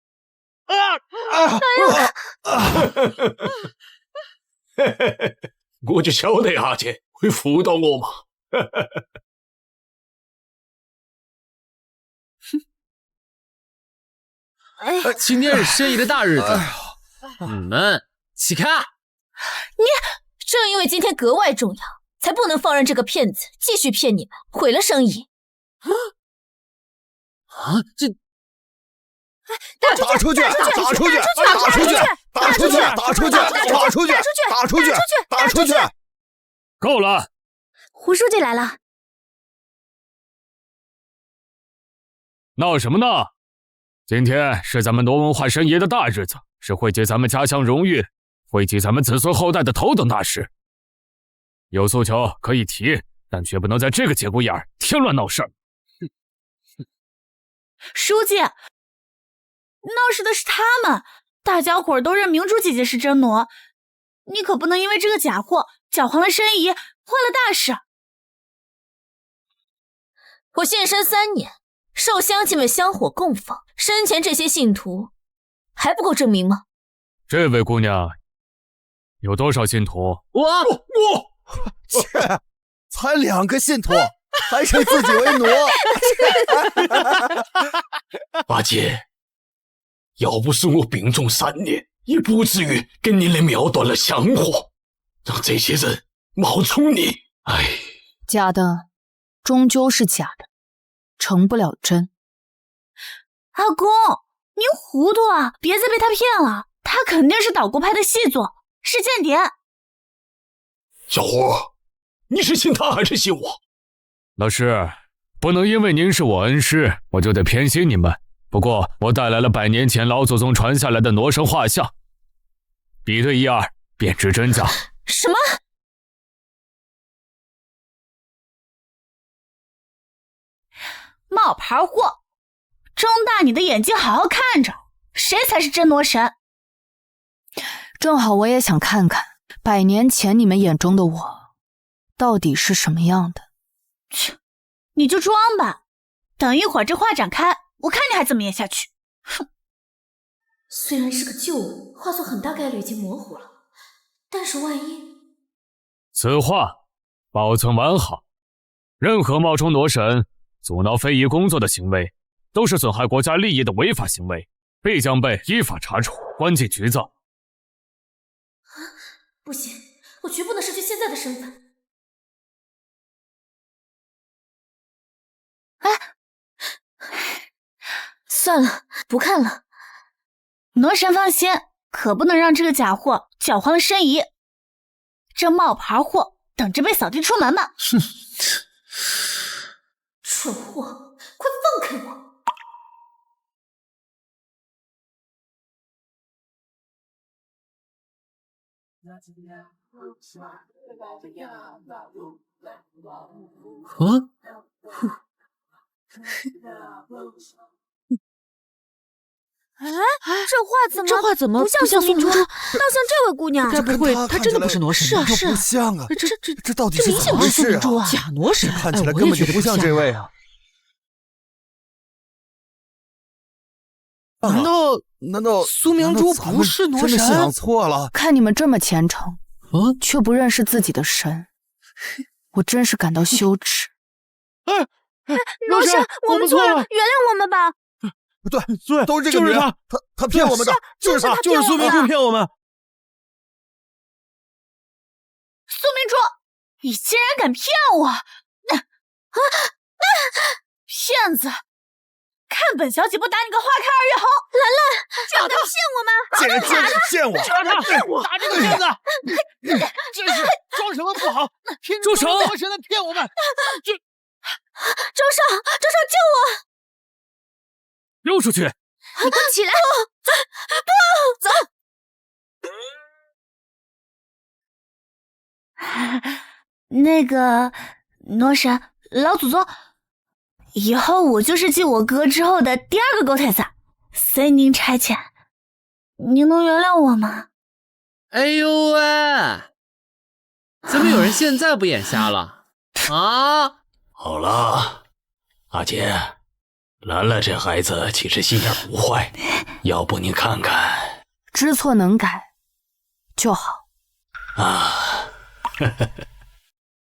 我就晓得阿姐会辅导我嘛。今天是申遗的大日子，你们起开！你正因为今天格外重要，才不能放任这个骗子继续骗你们，毁了生意。这打出去！够了！胡书记来了。闹什么闹？今天是咱们挪文化申遗的大日子，是汇集咱们家乡荣誉、汇集咱们子孙后代的头等大事。有诉求可以提，但绝不能在这个节骨眼儿添乱闹事儿。书记，闹事的是他们，大家伙儿都认明珠姐姐是真奴，你可不能因为这个假货搅黄了申遗，坏了大事。我现身3年，受乡亲们香火供奉，生前这些信徒还不够证明吗？这位姑娘有多少信徒？我切，才2个信徒，还称自己为奴。阿姐，要不是我病重3年，也不至于跟你俩秒断了香火，让这些人冒充你。哎，假的终究是假的，成不了真。阿公，您糊涂啊！别再被他骗了，他肯定是岛国派的细作，是间谍。小伙，你是信他还是信我？老师，不能因为您是我恩师，我就得偏心你们。不过我带来了100年前老祖宗传下来的傩神画像，比对一二，便知真假。什么？冒牌货！睁大你的眼睛，好好看着，谁才是真傩神？正好我也想看看100年前你们眼中的我到底是什么样的。切，你就装吧，等一会儿这画展开，我看你还怎么演下去。哼！虽然是个旧物，画作很大概率已经模糊了，但是万一……此画保存完好，任何冒充傩神、阻挠非遗工作的行为，都是损害国家利益的违法行为，必将被依法查处，关进局子。不行，我绝不能失去现在的身份。算了，不看了。傩神放心，可不能让这个假货搅黄了申遗。这冒牌货等着被扫地出门吧！哼，蠢货，快放开我！这画怎么不像明珠，倒像这位姑娘？该不会她真的不是傩神吧？不像啊！这到底是明显不是苏明珠啊！假傩神，看起来根本就不像这位啊！难道苏明珠不是傩神？真的想错了？看你们这么虔诚，却不认识自己的神，我真是感到羞耻。傩神，我们错了，原谅我们吧。对，都是这个女人，她骗我们的，就是她，就是苏明珠骗我们。苏明珠，你竟然敢骗我！骗子！看本小姐不打你个花开二月红！兰兰，叫他骗我们！这人就是骗我！抓他！骗我！打这个骗子！真是装什么不好，拼住手！傩神来骗我们！周少，救我！溜出去！你给我起来！走！那个傩神，老祖宗，以后我就是继我哥之后的第2个狗腿子，随您差遣，您能原谅我吗？哎呦喂，怎么有人现在不眼瞎了啊？好了，阿姐。兰兰这孩子其实心眼不坏，要不你看看，知错能改就好啊！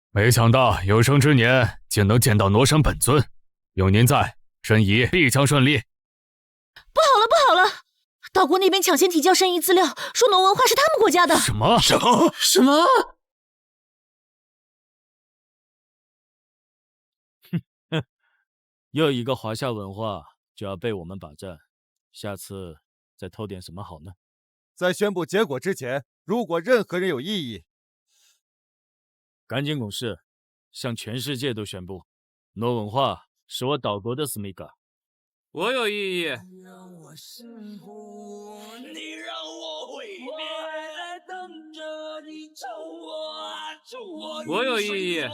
没想到有生之年竟能见到傩神本尊，有您在，申遗必将顺利。不好了！岛国那边抢先提交申遗资料，说傩文化是他们国家的。什么？又一个华夏文化就要被我们霸占，下次再偷点什么好呢？在宣布结果之前，如果任何人有异议，赶紧拱事，向全世界都宣布，傩文化是我岛国的私密感。我有异议。我有异议。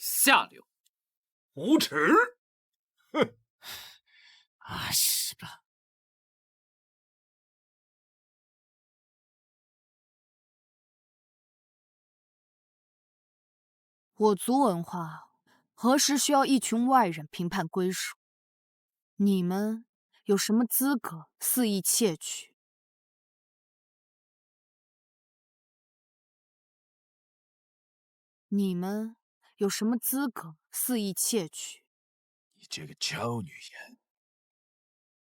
下流，无耻！哼！啊，是吧？我族文化何时需要一群外人评判归属？你们有什么资格肆意窃取？你们有什么资格肆意窃取？你这个臭女人！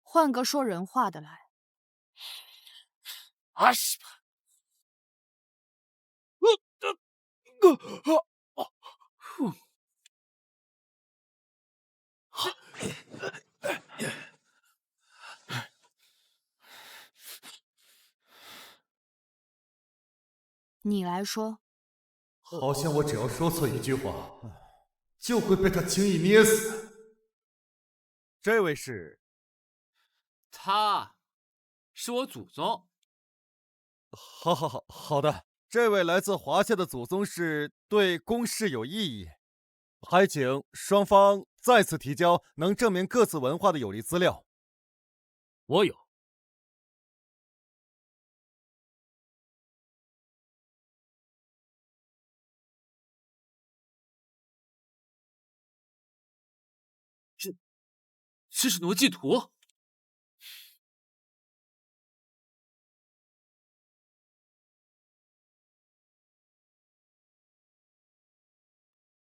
换个说人话的来。啊，是吧？你来说。好像我只要说错一句话，就会被他轻易捏死。这位是？他是我祖宗。好的。这位来自华夏的祖宗是对公事有异议，还请双方再次提交能证明各自文化的有力资料。我有。这是挪祭图。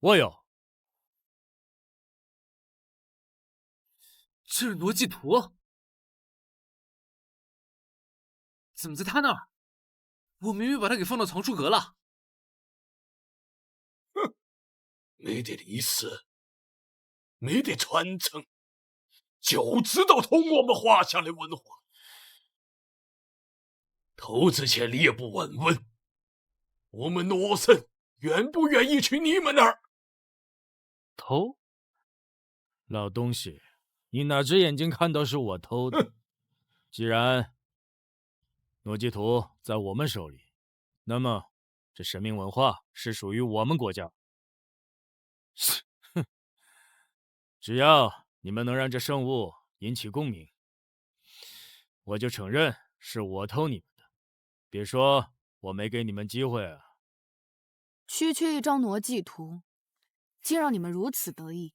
我有。这是挪祭图？怎么在他那儿？我明明把他给放到藏书阁了。哼，没得历史，没得传承，就知道偷我们华夏的文化。偷之前你也不问问，我们罗神愿不愿意去你们那儿？偷？老东西，你哪只眼睛看到是我偷的？既然挪祭图在我们手里，那么这神明文化是属于我们国家。哼，只要你们能让这圣物引起共鸣，我就承认是我偷你们的。别说我没给你们机会啊！区区一张挪祭图，竟让你们如此得意，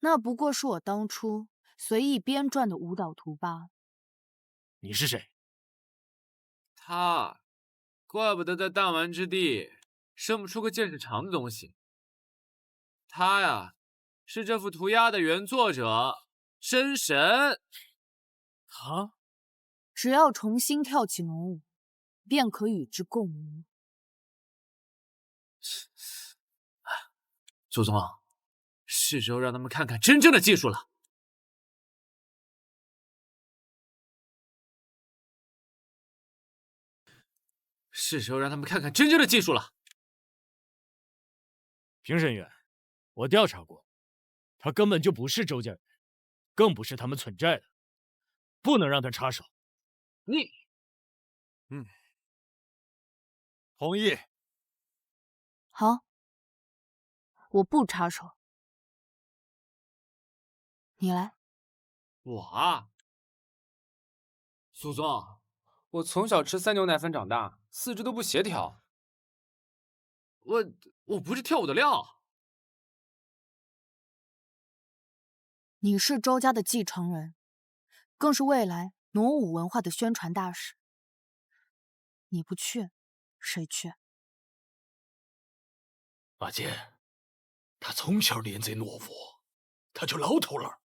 那不过是我当初随意编撰的舞蹈图罢。你是谁？他，怪不得在弹丸之地生不出个见识长的东西。他呀，是这幅涂鸦的原作者真神。他只要重新跳起浓舞，便可与之共舞。祖宗，是时候让他们看看真正的技术了。是时候让他们看看真正的技术了。评审员，我调查过，他根本就不是周家人，更不是他们存在的，不能让他插手。你，同意。好，我不插手。你来。我啊，祖宗，我从小吃3牛奶粉长大，四肢都不协调。我不是跳舞的料。你是周家的继承人，更是未来傩舞文化的宣传大使。你不去，谁去？阿姐，他从小练这傩舞，他就老头了，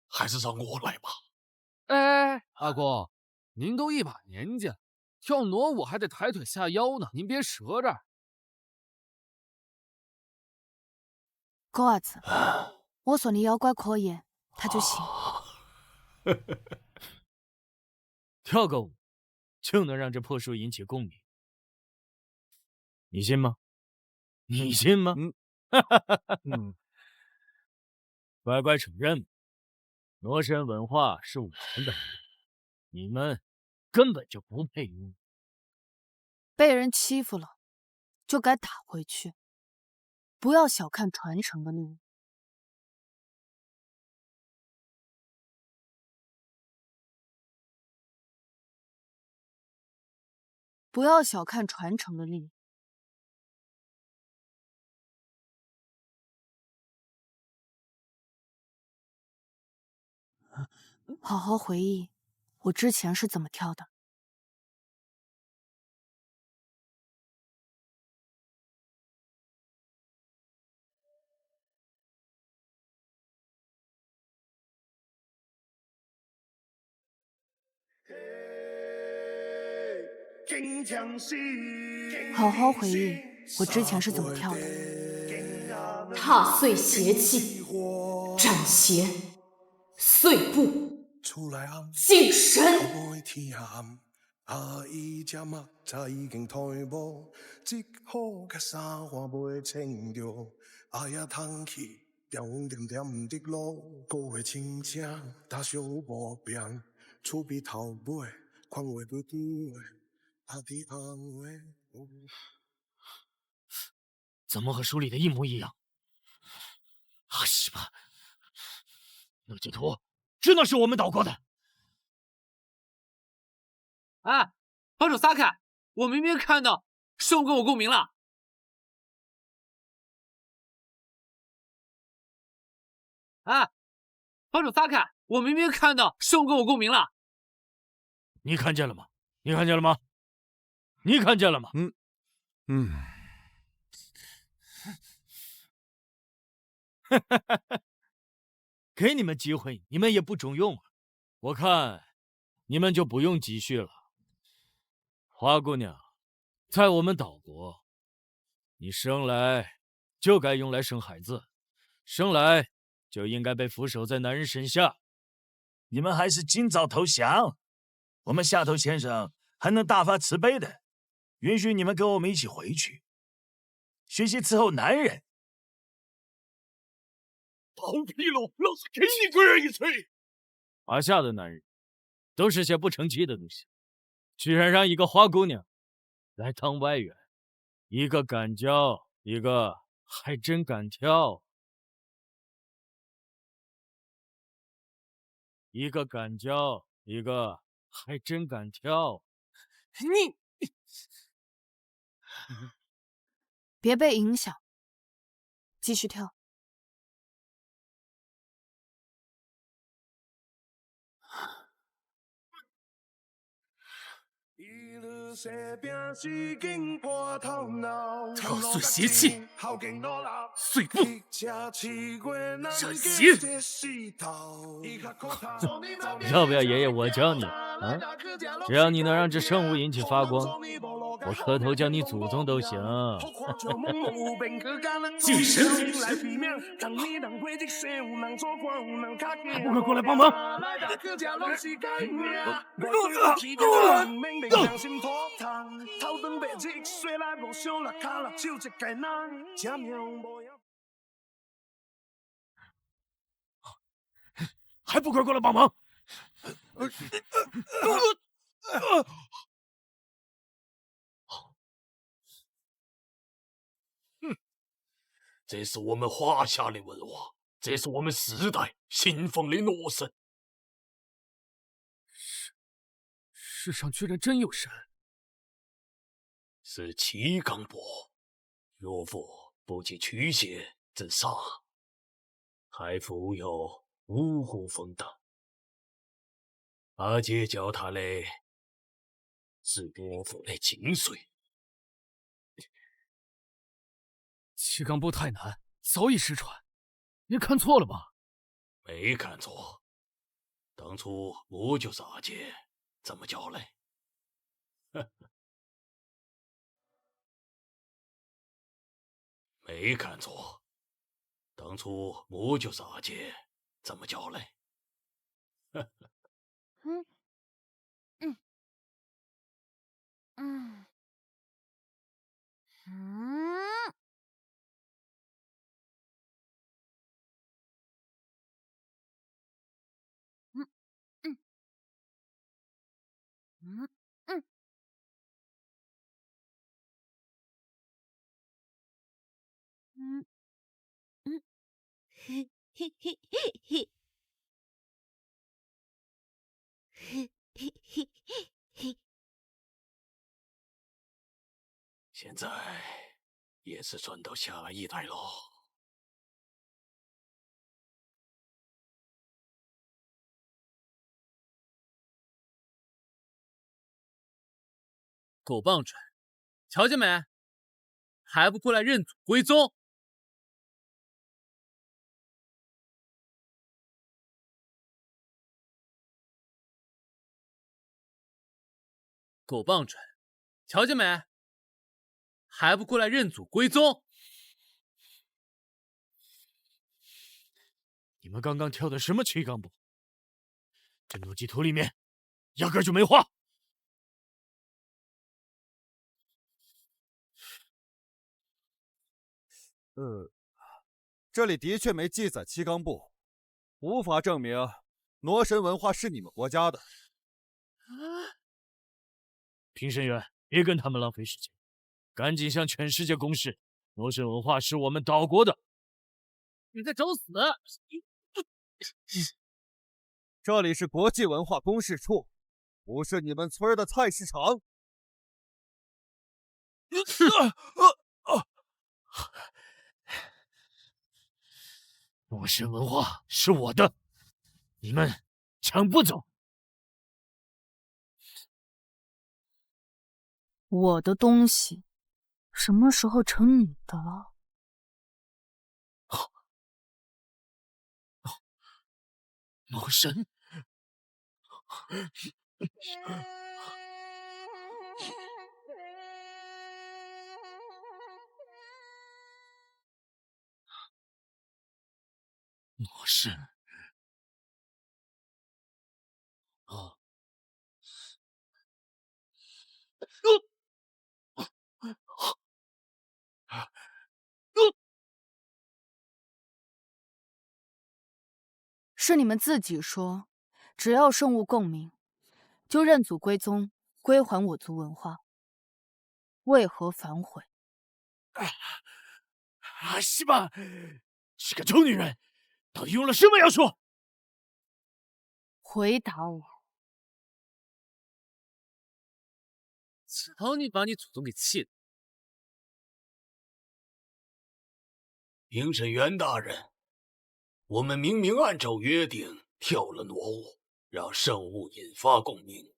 还是让我来吧。哎，阿公，您都一把年纪了，跳傩舞还得抬腿下腰呢，您别折着。狗儿子，我说你妖怪可以，他就行。跳个舞就能让这破树引起共鸣，你信吗？你信吗？乖乖承认，傩神文化是我们的，你们根本就不配拥有。被人欺负了，就该打回去，不要小看传承的力量。不要小看传承的力量。好好回忆我之前是怎么跳的。好好回忆我之前是怎么跳的。踏碎邪气，斩邪，碎步，净身。伊只目早已经退步，即好甲三花袂穿着，也通去调点点的路，过会清醒，大小无变，厝边头尾，看话不对话，他的安慰。怎么和书里的一模一样？啊，是吧？那这图真的是我们岛国的。哎，帮手撒开！我明明看到圣物跟我共鸣了。哎，帮手撒开！我明明看到圣物跟我共鸣了。你看见了吗？你看见了吗？你看见了吗？给你们机会，你们也不中用啊！我看你们就不用继续了。花姑娘，在我们岛国，你生来就该用来生孩子，生来就应该被俯首在男人身下。你们还是尽早投降，我们下头先生还能大发慈悲的，允许你们跟我们一起回去，学习伺候男人。放屁喽！老子给你个人一锤！华夏的男人都是些不成器的东西，居然让一个花姑娘来当外援，一个敢教，一个还真敢跳，一个敢教，一个还真敢跳。你别被影响，继续跳。踏碎邪气，碎步，斩邪。要不要爷爷我教你啊？只要你能让这圣物引起发光，我磕头叫你祖宗都行。净身！还不快过来帮忙！还不快过来帮忙！这是我们华夏的文化，这是我们世代信奉的罗神。世上居然真有神！是七纲伯，若父不计驱邪自杀，还负有五谷封当。阿姐教他的是伯父的精髓。七纲波太难，早已失传。你看错了吧？没看错，当初我就是阿姐这么教的。没看错，当初我就是阿姐这么教的。嘿嘿嘿嘿嘿，嘿嘿嘿嘿嘿。现在也是转到下一代喽。狗棒槌，瞧见没？还不过来认祖归宗！狗棒槌，瞧见没？还不过来认祖归宗！你们刚刚跳的什么七杠步？这诺基图里面压根就没画。这里的确没记载七冈部，无法证明傩神文化是你们国家的。评审员，别跟他们浪费时间，赶紧向全世界公示，傩神文化是我们岛国的。你在找死！这里是国际文化公示处，不是你们村的菜市场。傩神文化是我的，你们抢不走。我的东西什么时候成你的了？傩神，傩神，啊！是你们自己说，只要圣物共鸣，就认祖归宗，归还我族文化。为何反悔？西巴，这个臭女人，到底用了什么妖术？回答我！瞧你把你祖宗给气的！评审员大人，我们明明按照约定跳了傩舞，让圣物引发共鸣，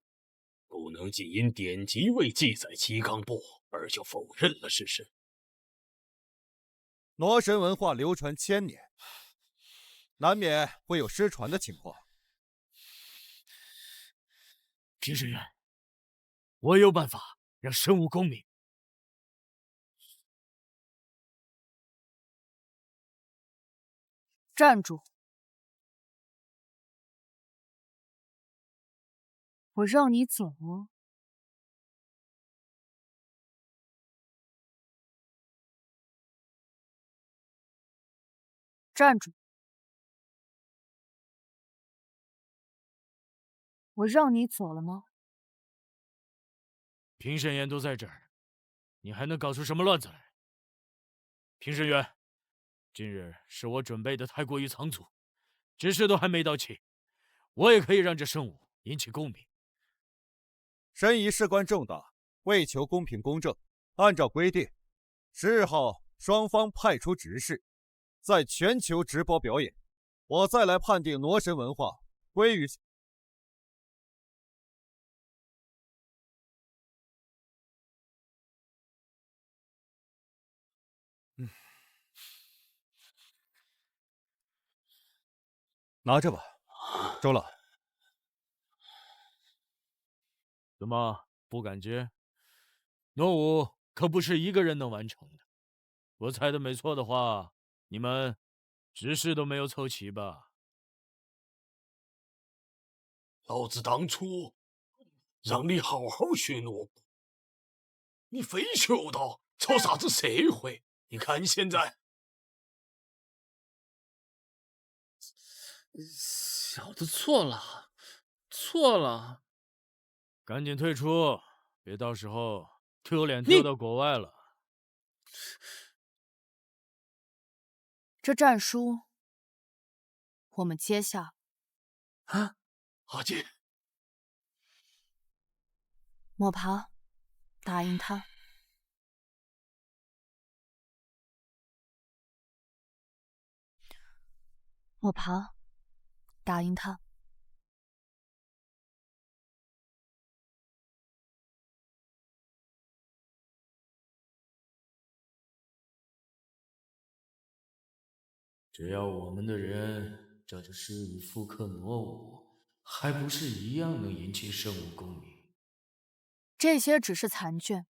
不能仅因典籍未记载七冈部而就否认了事实。傩神文化流传千年，难免会有失传的情况。评审员，我有办法让圣物共鸣。站住！我让你走哦。站住！我让你走了吗？评审员都在这儿，你还能搞出什么乱子来？评审员，今日是我准备的太过于仓促，指示都还没到齐，我也可以让这圣物引起共鸣。申遗事关重大，为求公平公正，按照规定，10日后双方派出执事，在全球直播表演，我再来判定傩神文化归于。拿着吧，周老。怎么不敢接？傩舞可不是一个人能完成的。我猜的没错的话，你们执事都没有凑齐吧？老子当初让你好好学傩舞，你非求到操啥子社会？你看你现在。小的错了，错了。赶紧退出，别到时候丢脸丢到国外了。这战书，我们接下。啊，阿姐，抹爬，打赢他。我爬，打赢他。只要我们的人照着诗语复刻挪物，还不是一样能引起圣物共鸣？这些只是残卷，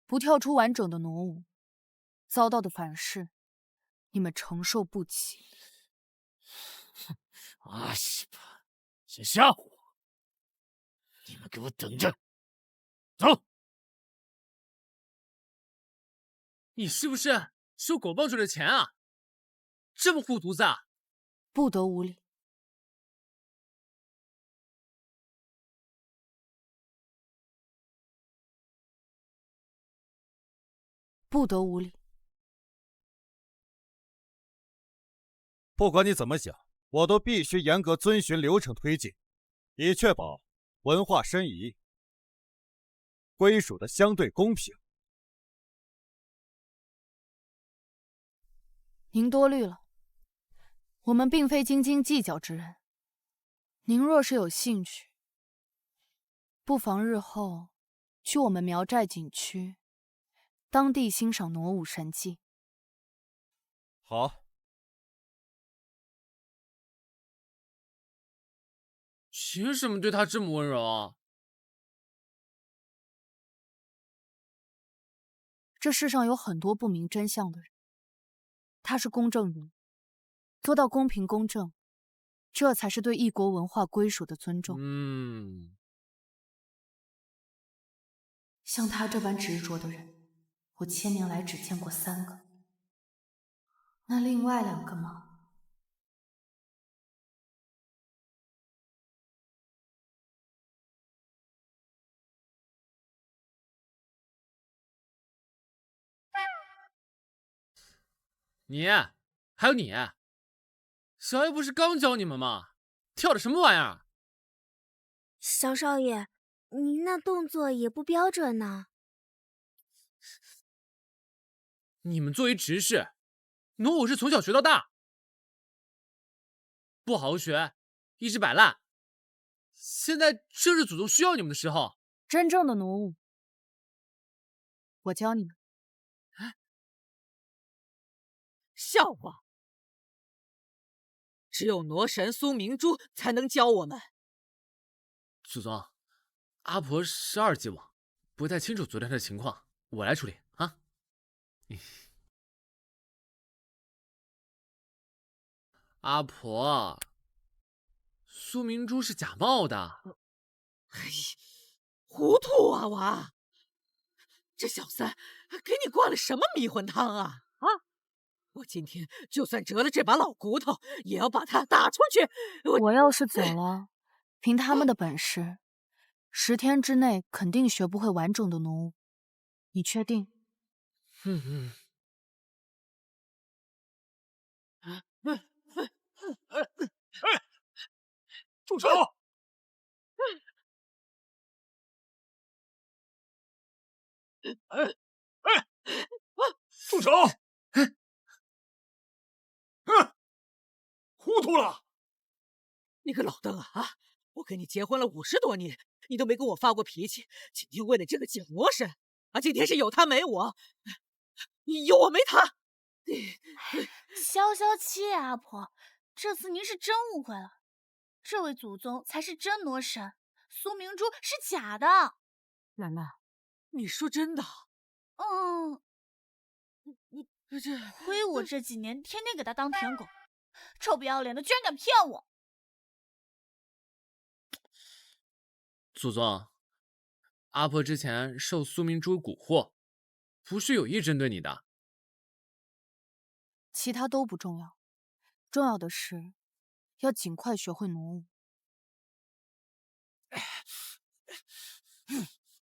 不跳出完整的挪物，遭到的反噬，你们承受不起。阿西吧，想吓唬我？你们给我等着！走！你是不是收狗帮主的钱啊？这么护犊子啊！不得无礼。不得无礼。不管你怎么想，我都必须严格遵循流程推进，以确保文化申遗归属的相对公平。您多虑了，我们并非斤斤计较之人。您若是有兴趣，不妨日后去我们苗寨景区，当地欣赏傩舞神迹。好。凭什么对他这么温柔啊？这世上有很多不明真相的人，他是公正人，做到公平公正，这才是对异国文化归属的尊重。像他这般执着的人，我1000年来只见过3个。那另外2个吗？你，还有你，小爷不是刚教你们吗？跳的什么玩意儿？小少爷，您那动作也不标准呢。你们作为执事，傩舞是从小学到大，不好好学，一直摆烂。现在正是祖宗需要你们的时候。真正的傩舞，我教你们。笑话！只有傩神苏明珠才能教我们。祖宗，阿婆是2级王，不太清楚昨天的情况，我来处理啊。阿婆，苏明珠是假冒的。哎，糊涂啊娃！这小三给你灌了什么迷魂汤啊？我今天就算折了这把老骨头，也要把他打出去。我要是走了，凭他们的本事，10天之内肯定学不会完整的傩舞。你确定？住手！住手！糊涂了！你个老邓啊！我跟你结婚了50多年，你都没跟我发过脾气。今天为了这个假傩神啊，今天是有他没我，有我没他。消消气，阿婆，这次您是真误会了。这位祖宗才是真傩神，苏明珠是假的。兰兰，你说真的？你亏我这几年天天给他当舔狗，臭不要脸的，居然敢骗我！祖宗，阿婆之前受苏明珠蛊惑，不是有意针对你的。其他都不重要，重要的是要尽快学会傩舞。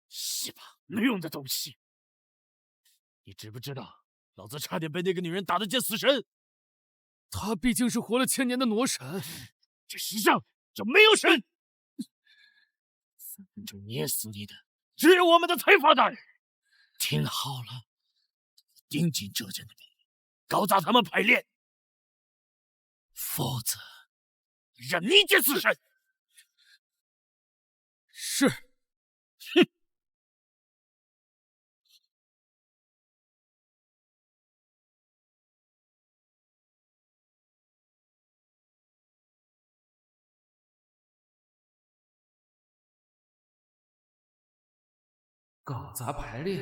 西吧，没用的东西！你知不知道，老子差点被那个女人打得见死神？她毕竟是活了1000年的傩神，这世上就没有神！3分钟捏死你的，只有我们的财阀大人。听好了，盯紧这阵的命令，搞砸他们排练。否则让你决死神。是。哼！搞砸排练，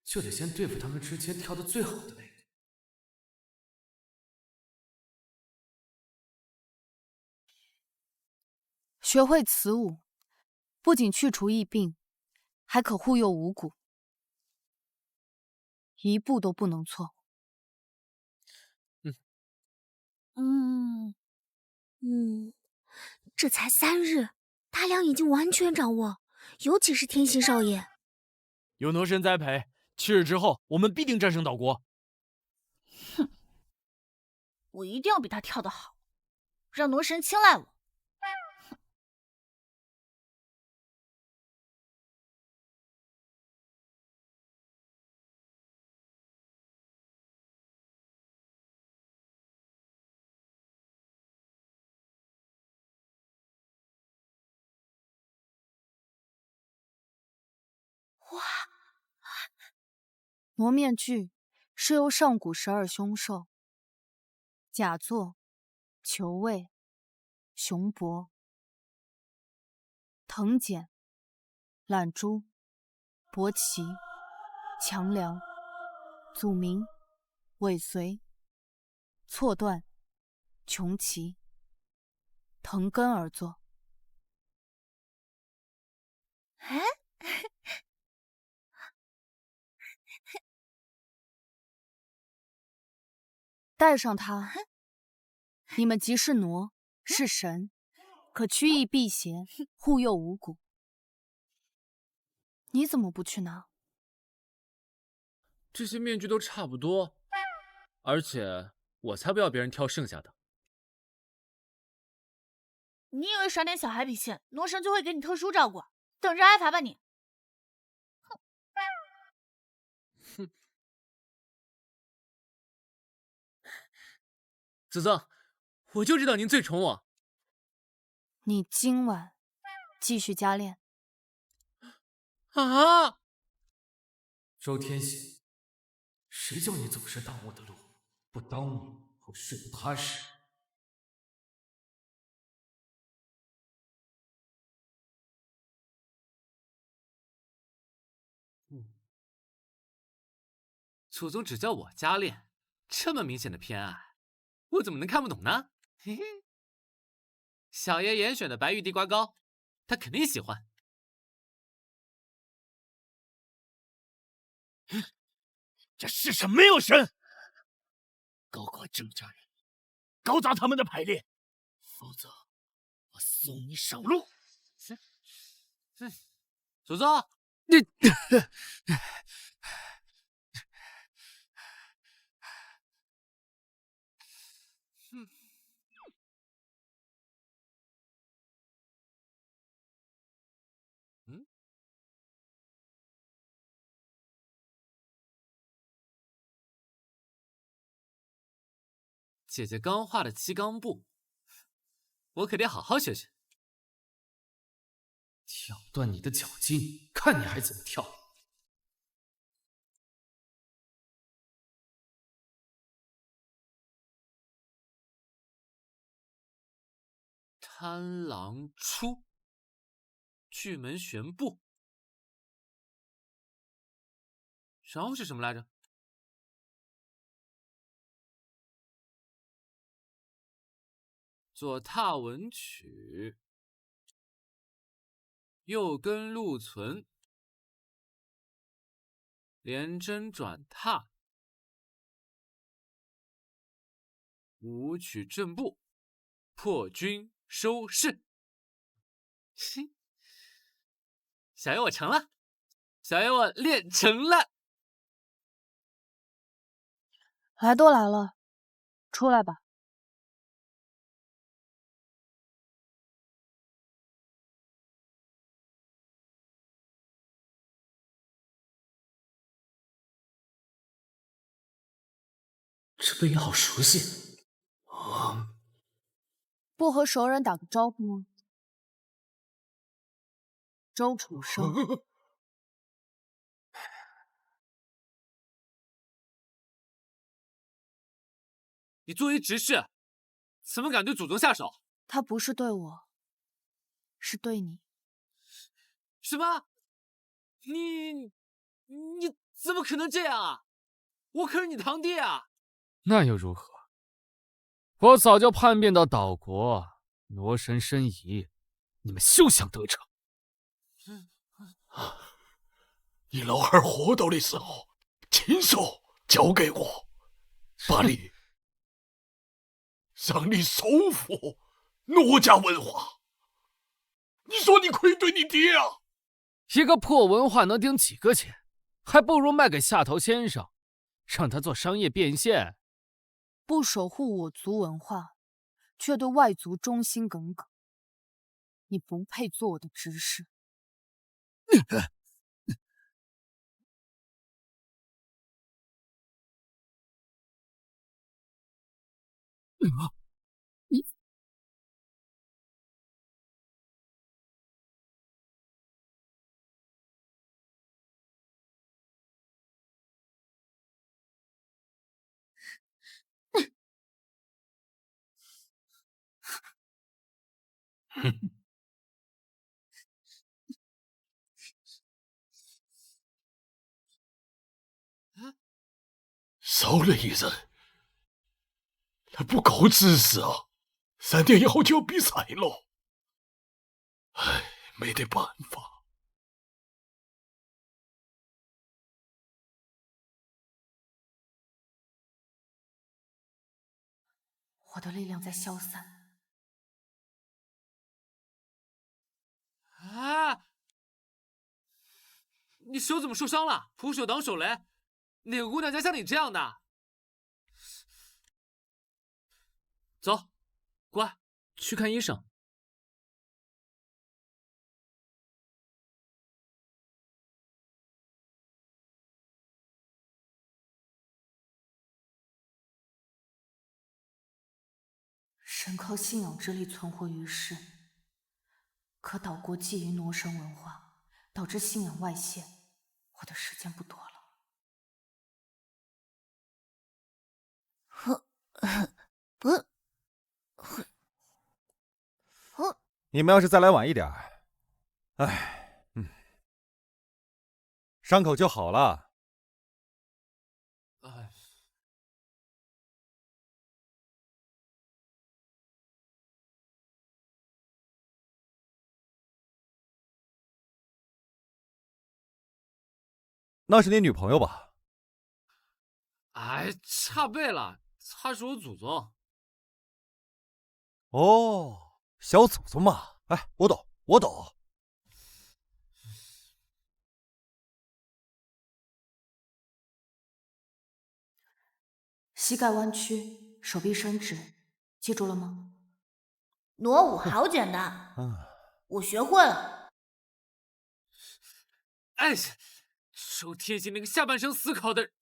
就得先对付他们之前跳的最好的那个。学会此舞，不仅去除疫病，还可护佑五谷，一步都不能错。这才3日，他俩已经完全掌握，尤其是天心少爷。有魔神栽培，7日之后，我们必定战胜岛国。哼，我一定要比他跳得好，让魔神青睐我。哇！魔面具是由上古12凶兽甲座、球卫、熊博、藤简、懒猪、伯奇、强梁、祖明、尾随、错断、穷奇、藤根而作。哎，带上它，你们即是挪，是神，可驱疫辟邪，护佑五谷。你怎么不去拿？这些面具都差不多，而且我才不要别人挑剩下的。你以为耍点小孩脾气，魔神就会给你特殊照顾？等着挨罚吧你！哼！子泽，我就知道您最宠我。你今晚继续加练。啊！周天行，谁叫你总是挡我的路？不当你，我睡不踏实。祖宗只叫我加练，这么明显的偏爱，我怎么能看不懂呢？嘿嘿，小爷严选的白玉地瓜糕，他肯定喜欢。这世上没有神，高夸郑家人，搞砸他们的排练，否则我送你上路。祖宗，你。姐姐刚画的七刚步，我可得好好学学。挑断你的脚筋，看你还怎么跳！贪狼出，巨门玄步，然后是什么来着？左踏文曲，右跟禄存，连针转踏，舞曲正步，破军收势。小爷我成了，小爷我练成了。来都来了，出来吧。这背影好熟悉。啊！不和熟人打个招呼吗？周楚生。你作为执事，怎么敢对祖宗下手？他不是对我，是对你。什么？你怎么可能这样啊？我可是你堂弟啊！那又如何？我早就叛变到岛国，挪神申遗，你们休想得逞！你老汉活到的时候，亲手交给我，把你让你收复奴家文化。你说你愧对你爹啊！一个破文化能顶几个钱？还不如卖给下头先生，让他做商业变现。不守护我族文化，却对外族忠心耿耿，你不配做我的执事。少了一人，那不够执事啊！3天以后就要比赛了，唉，没得办法。我的力量在消散。啊！你手怎么受伤了？徒手挡手雷，哪个姑娘家像你这样的？走，乖，去看医生。神靠信仰之力存活于世，可岛国觊觎挪神文化，导致信仰外泄，我的时间不多了。你们要是再来晚一点，伤口就好了。那是你女朋友吧？哎，差辈了，他是我祖宗。哦，小祖宗嘛，哎，我懂，我懂。膝盖弯曲，手臂伸直，记住了吗？挪舞好简单，我学会了。哎，周天心那个下半生思考的，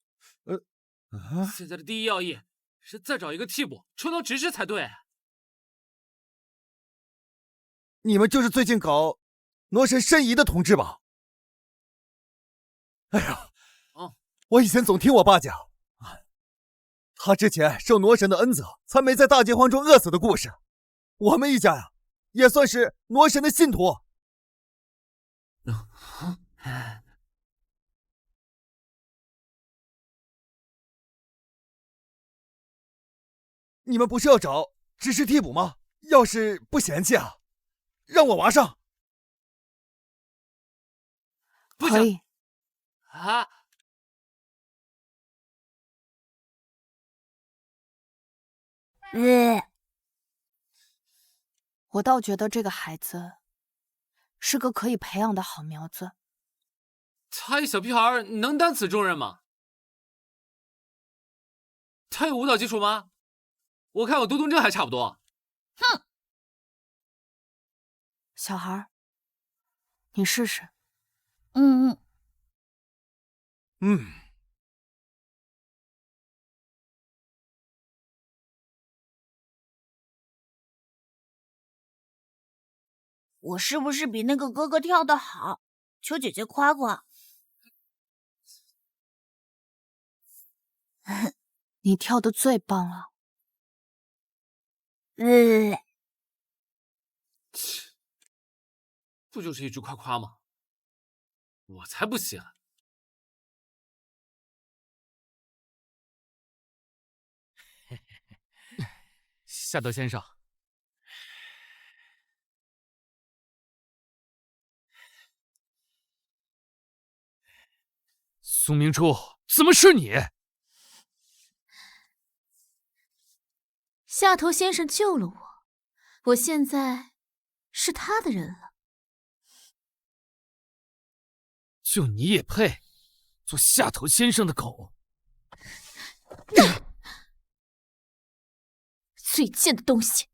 现在的第一要义是再找一个替补充当执事才对。你们就是最近搞挪神申遗的同志吧？哎呀，我以前总听我爸讲，他之前受挪神的恩泽，才没在大饥荒中饿死的故事。我们一家呀，也算是挪神的信徒。你们不是要找执事替补吗？要是不嫌弃啊，让我娃上。不可以啊！我倒觉得这个孩子是个可以培养的好苗子。他一小屁孩能担此重任吗？他有舞蹈基础吗？我看我多东真还差不多。哼！小孩，你试试。嗯。我是不是比那个哥哥跳得好？求姐姐夸夸。你跳得最棒了。不就是一句夸夸吗？我才不稀罕。夏德先生，苏明珠，怎么是你？下头先生救了我，我现在是他的人了。就你也配做下头先生的狗？最贱的东西！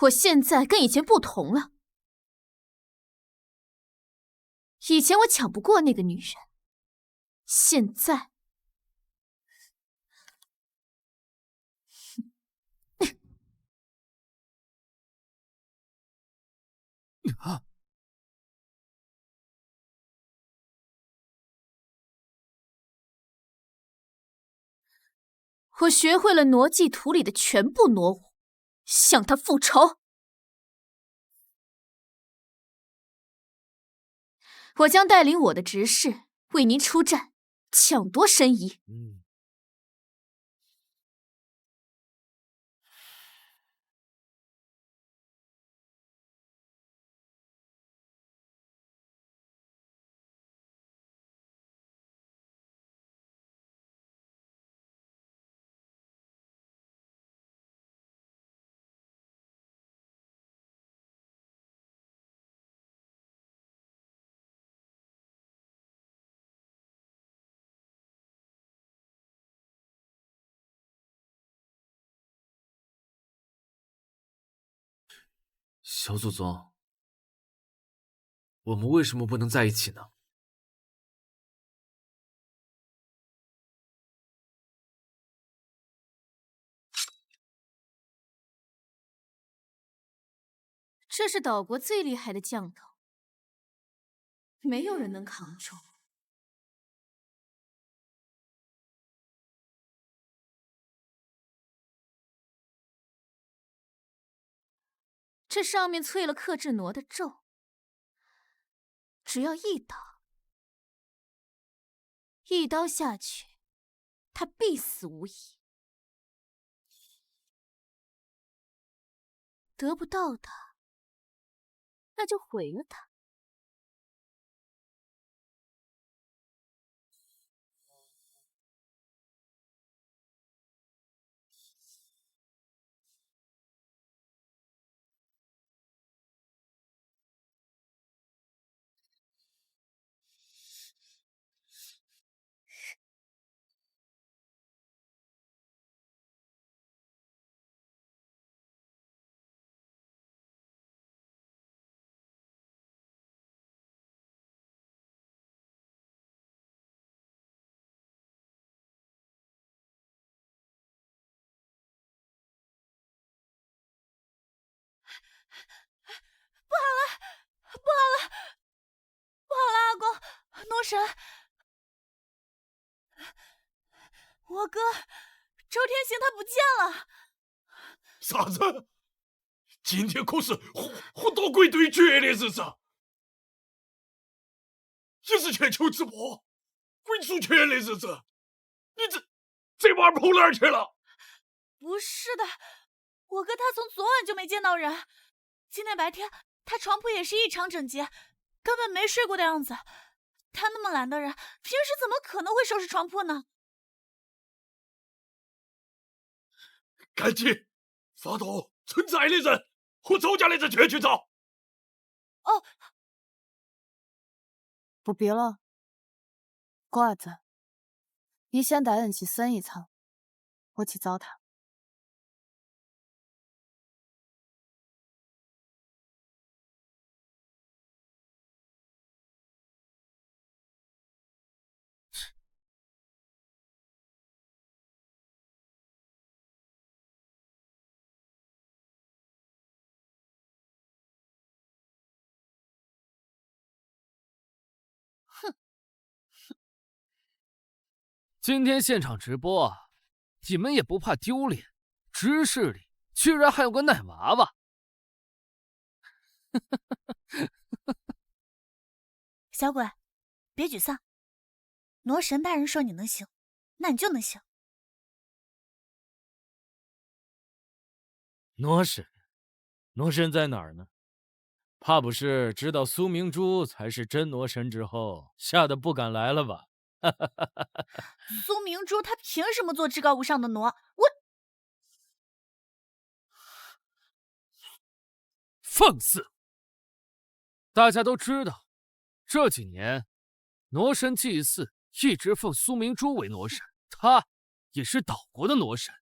我现在跟以前不同了。以前我抢不过那个女人，现在……我学会了挪祭图里的全部挪舞，向他复仇。我将带领我的执事为您出战，抢夺申遗。小祖宗，我们为什么不能在一起呢？这是岛国最厉害的将头，没有人能扛住。这上面淬了克制挪的咒，只要一刀下去，他必死无疑。得不到他，那就毁了他。不好了，不好了，不好了！阿公，诺神，我哥周天行他不见了。啥子？今天可是和岛鬼对决的日子，也是全球直播鬼出拳的日子。你这娃儿跑哪儿去了？不是的，我哥他从昨晚就没见到人，今天白天他床铺也是异常整洁，根本没睡过的样子。他那么懒的人，平时怎么可能会收拾床铺呢？赶紧发到存在的人和周家的人全去找。哦，不必了，瓜子，你先带人去审一场，我去找他。今天现场直播啊，你们也不怕丢脸？直视里居然还有个奶娃娃！小鬼，别沮丧。魔神大人说你能行，那你就能行。魔神，魔神在哪儿呢？怕不是知道苏明珠才是真魔神之后，吓得不敢来了吧？苏明珠她凭什么做至高无上的魔？我放肆！大家都知道，这几年魔神祭祀一直奉苏明珠为魔神，他也是岛国的魔神。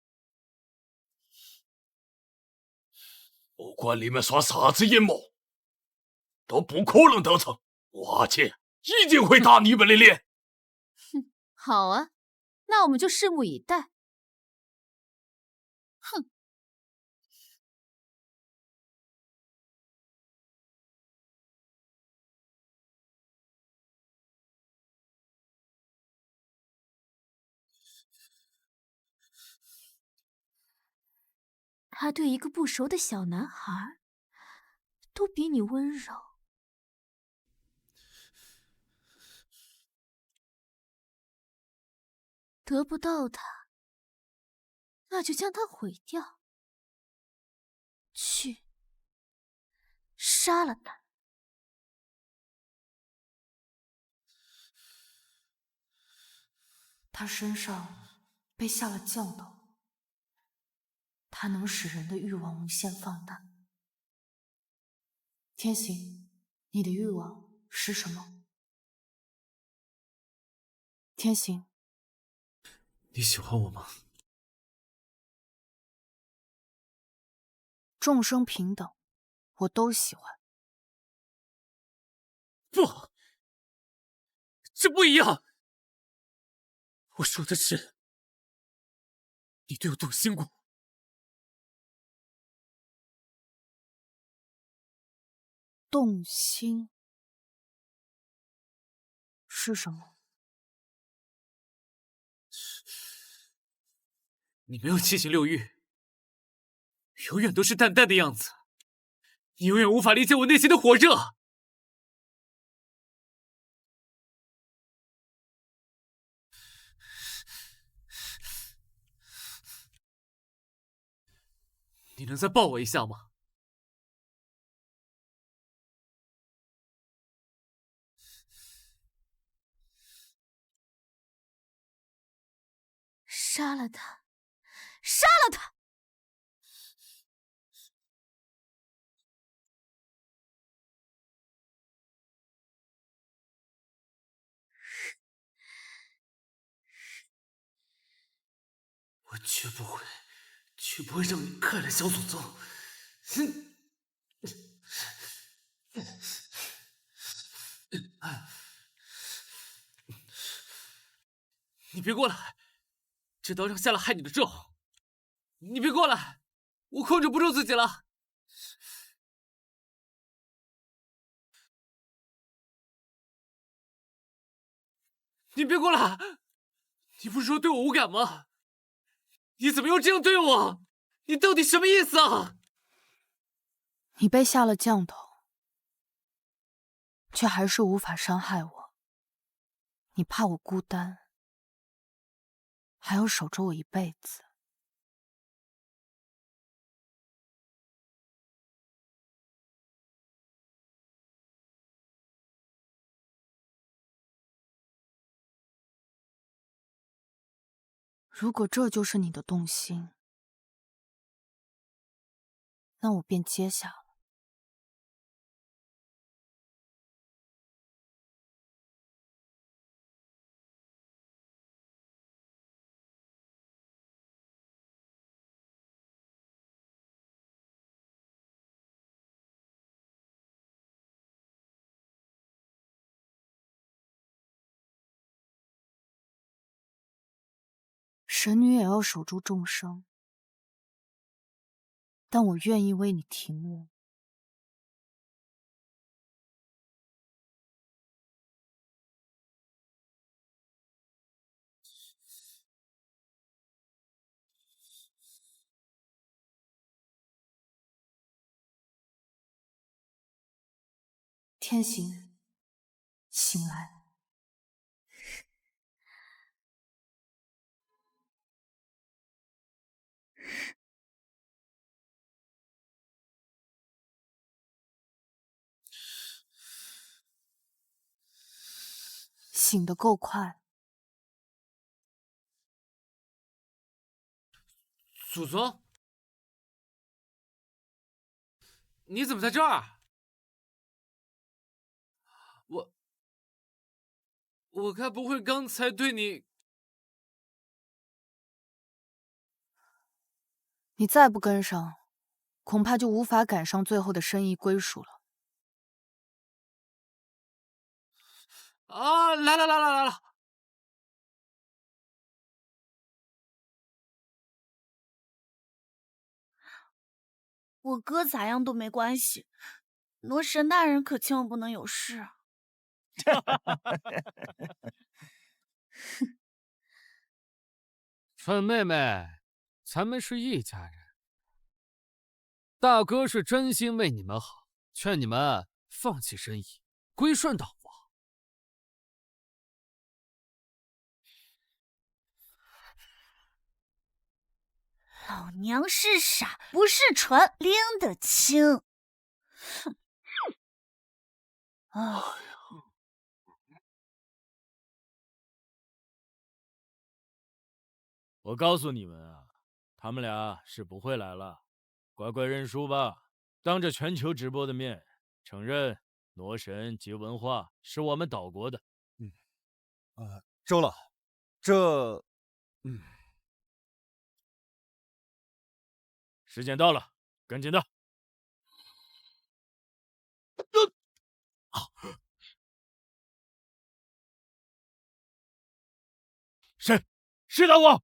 不管你们耍啥子阴谋，都不可能得逞。我阿姐一定会打你们的脸。哼，好啊，那我们就拭目以待。哼。他对一个不熟的小男孩，都比你温柔。得不到他，那就将他毁掉。去，杀了他。他身上被下了降头。它能使人的欲望无限放大。天行，你的欲望是什么？天行，你喜欢我吗？众生平等，我都喜欢。不，这不一样。我说的是，你对我动心过。动心是什么？你没有七情六欲，永远都是淡淡的样子，你永远无法理解我内心的火热。你能再抱我一下吗？杀了他！杀了他！我绝不会让你害了小祖宗！你别过来！这刀上下了害你的咒，你别过来！我控制不住自己了。你别过来！你不是说对我无感吗？你怎么又这样对我？你到底什么意思啊？你被下了降头，却还是无法伤害我。你怕我孤单，还要守着我一辈子。如果这就是你的动心，那我便接下了。神女也要守住众生，但我愿意为你停幕。天行醒来。醒得够快。祖宗，你怎么在这儿？我该不会刚才对你……你再不跟上，恐怕就无法赶上最后的申遗归属了。啊！来了！我哥咋样都没关系，罗神大人可千万不能有事啊！蠢妹妹，咱们是一家人，大哥是真心为你们好，劝你们放弃申遗，归顺岛王。老娘是傻，不是蠢，拎得清。哼！啊！我告诉你们啊，他们俩是不会来了，乖乖认输吧，当着全球直播的面承认魔神及文化是我们岛国的。周老，这……时间到了，跟紧的。是大王。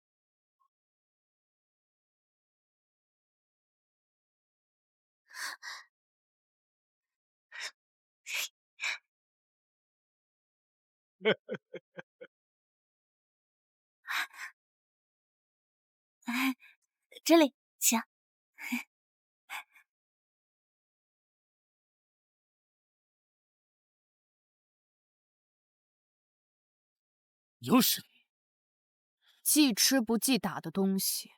这里，请。又是你，既吃不记打的东西，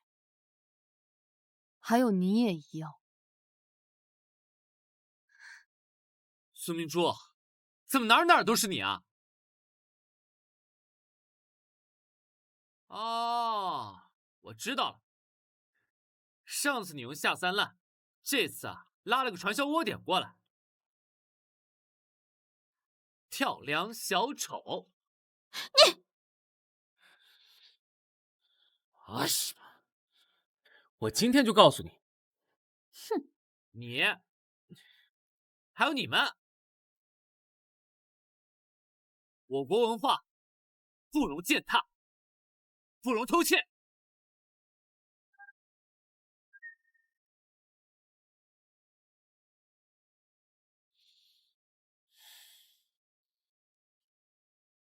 还有你也一样。孙明珠，怎么哪都是你啊？哦，我知道了。上次你用下三滥，这次拉了个传销窝点过来。跳梁小丑，你！啊什么？我今天就告诉你，哼！你，还有你们，我国文化不容践踏，不容偷窃。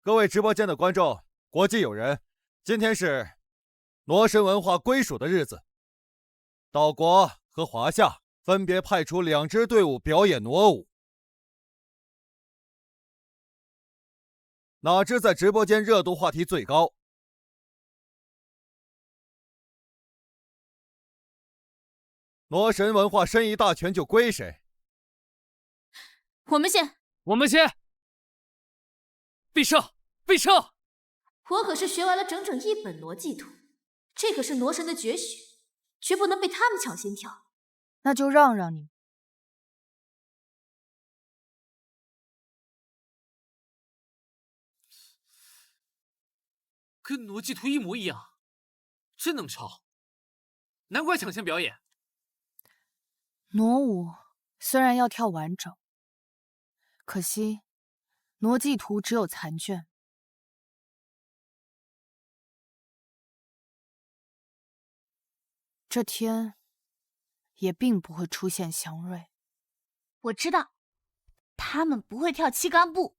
各位直播间的观众、国际友人，今天是魔神文化归属的日子。岛国和华夏分别派出2支队伍表演傩舞。哪支在直播间热度话题最高？魔神文化申遗大权就归谁？我们先，必胜！我可是学完了整整1本傩祭图，这可是傩神的绝学，绝不能被他们抢先跳。那就让让你们。跟傩祭图一模一样，真能抄，难怪抢先表演。傩舞虽然要跳完整，可惜傩祭图只有残卷。这天也并不会出现祥瑞。我知道，他们不会跳七杆步。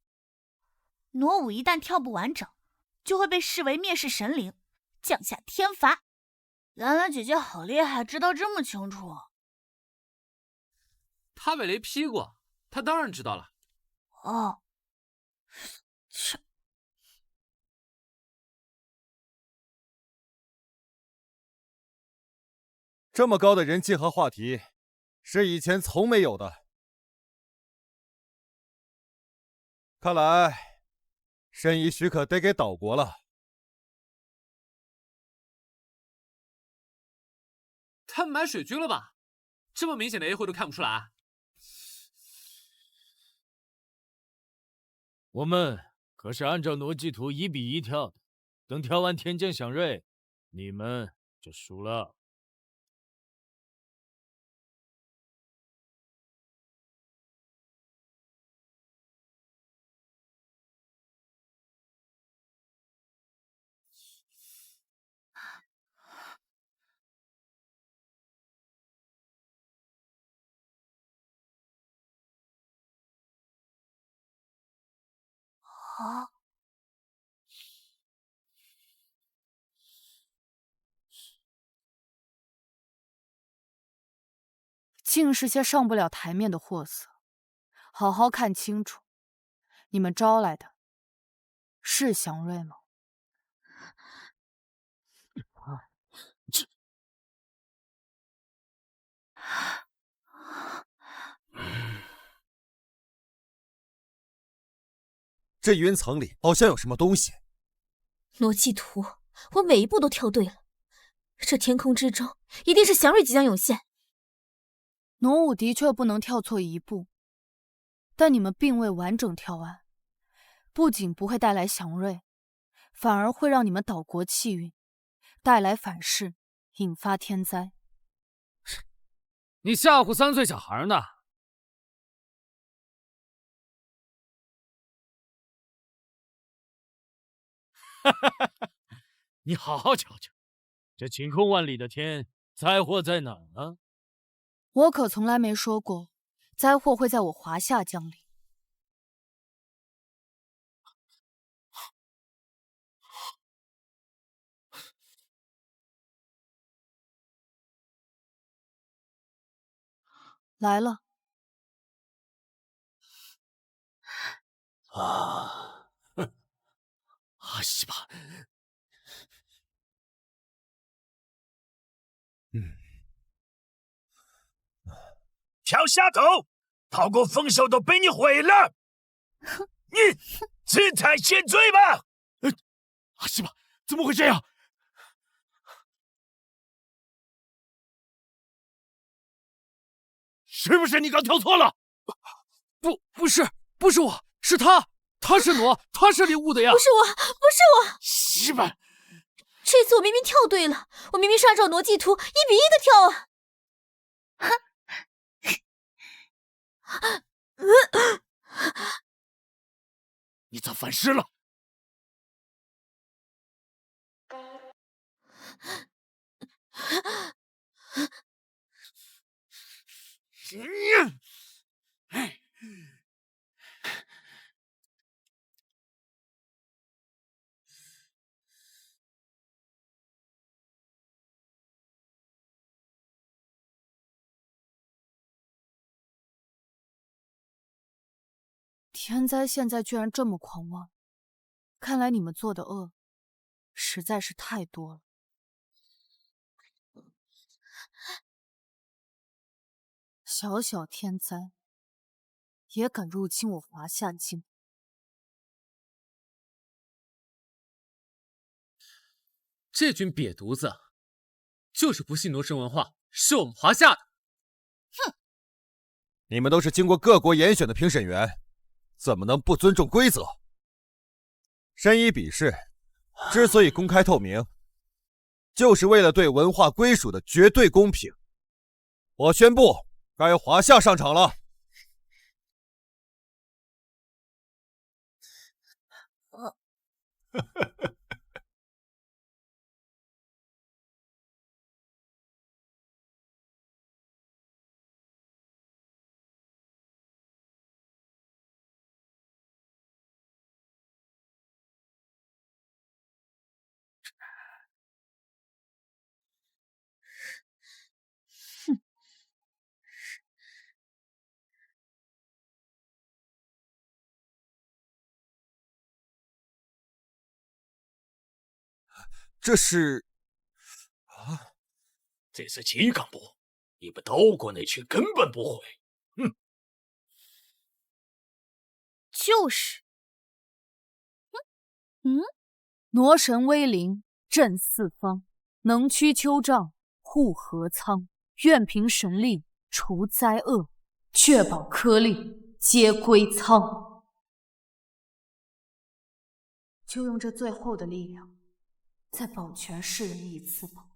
傩舞一旦跳不完整，就会被视为蔑视神灵，降下天罚。兰兰姐姐好厉害，知道这么清楚。他被雷劈过，他当然知道了。哦，这么高的人气和话题，是以前从没有的。看来，申遗许可得给岛国了。他们买水军了吧？这么明显的 A 会都看不出来？我们可是按照逻辑图1比1跳的，等跳完天降祥瑞，你们就输了。啊！尽是些上不了台面的货色，好好看清楚，你们招来的是祥瑞吗？这云层里好像有什么东西。逻辑图，我每一步都跳对了，这天空之中一定是祥瑞即将涌现。傩舞的确不能跳错一步，但你们并未完整跳完，不仅不会带来祥瑞，反而会让你们岛国气运带来反噬，引发天灾。你吓唬3岁小孩呢？你好好瞧瞧，这晴空万里的天，灾祸在哪儿呢？我可从来没说过，灾祸会在我华夏降临。来了。啊，阿西吧，小丫头，岛国丰收都被你毁了，你自裁谢罪吧！阿西吧，怎么会这样？是不是你刚跳错了？不是我，是他是傩，他是领悟的呀！不是我！西吧，这次我明明跳对了，我明明是按照逻辑图1比1的跳啊！你咋反噬了？天灾现在居然这么狂妄，看来你们做的恶实在是太多了。小小天灾也敢入侵我华夏境？这群瘪犊子，就是不信傩神文化是我们华夏的。哼！你们都是经过各国严选的评审员，怎么能不尊重规则？申遗比试之所以公开透明，就是为了对文化归属的绝对公平。我宣布，该华夏上场了。这是这是几杆步，你们刀过那去根本不会。哼！就是。魔神威灵，震四方，能驱秋瘴，护河苍，愿凭神力除灾厄，确保颗粒皆归仓。就用这最后的力量，再保全世人一次吧。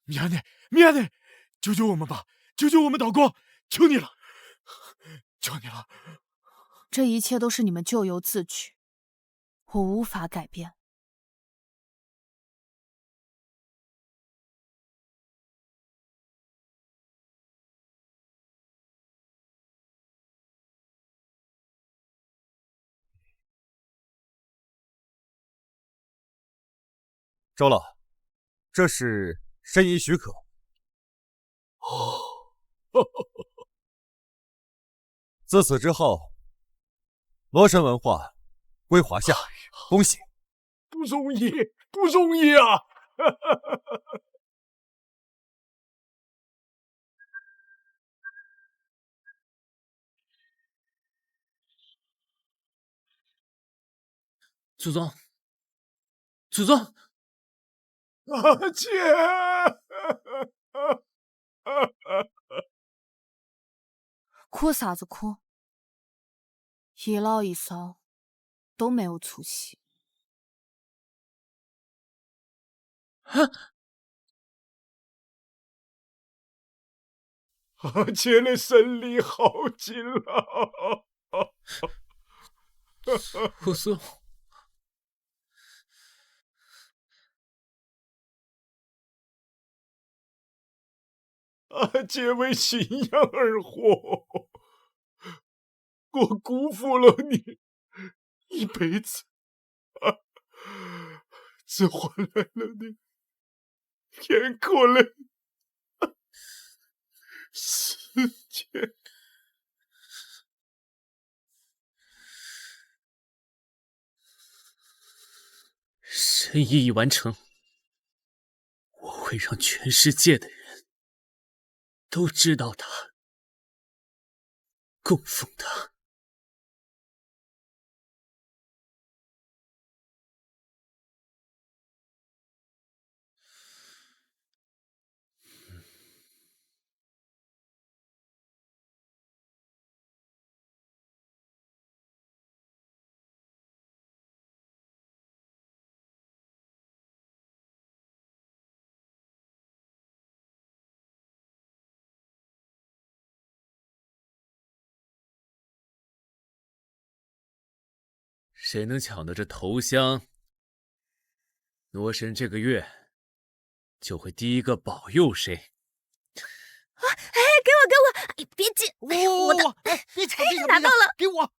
米安内，米安内，救救我们吧！救救我们岛国！求你了，求你了！这一切都是你们咎由自取，我无法改变。周老，这是申遗许可。自此之后，罗神文化归华夏，恭喜！不容易，不容易啊！祖宗，祖宗！阿姐，哭啥子哭？一老一少都没有出息。阿姐的神力好极了。武松，阿姐为信仰而活，我辜负了你一辈子，只换来了你片刻的时间。神意已完成，我会让全世界的人都知道他，供奉他。谁能抢到这头香，罗神这个月就会第一个保佑谁。啊！哎，给我！哎，别急，哎呦，我的，别抢，拿到了，给我！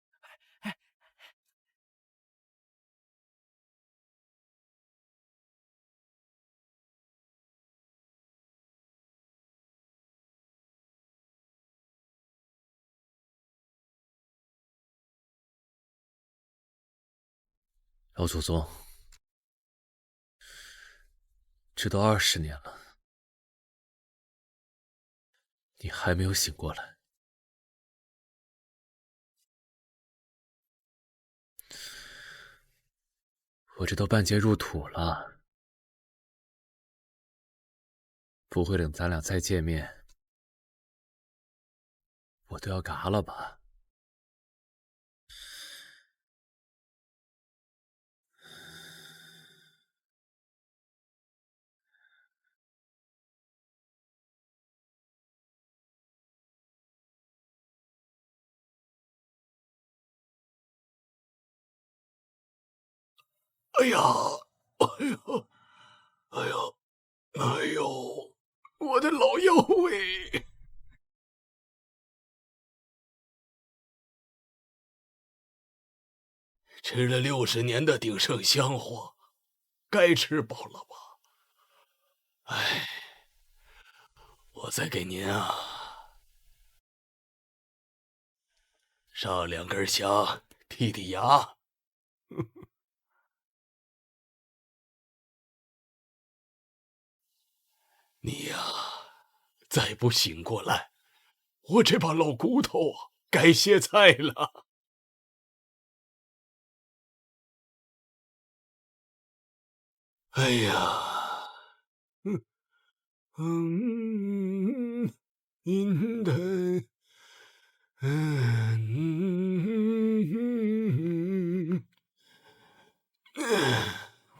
老祖宗，这都20年了，你还没有醒过来。我这都半截入土了，不会等咱俩再见面，我都要嘎了吧？哎呀，哎呦，哎呦，哎呦，我的老腰喂！吃了60年的鼎盛香火，该吃饱了吧？哎，我再给您上2根香，剔剔牙。你呀，再不醒过来，我这把老骨头该歇菜了。哎呀，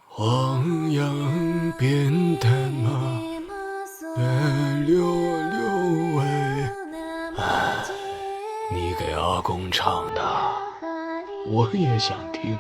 黄杨扁担马，溜溜哎。你给阿公唱的，我也想听。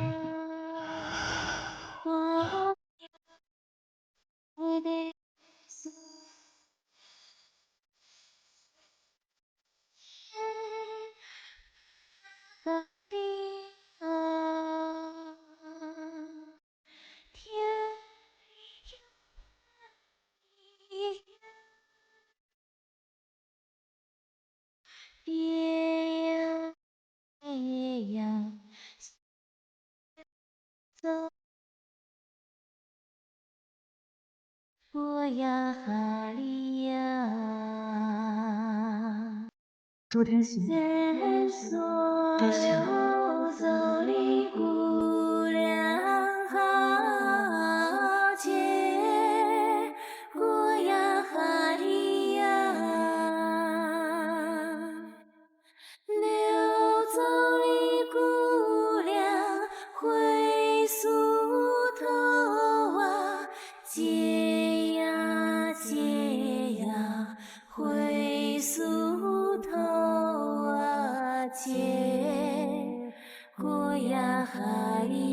我呀哈利呀，周天行，多谢了。走里姑娘好姐，我呀哈利呀，溜走里姑娘回梳头啊，姐呀姐呀回梳头啊姐。我呀哈利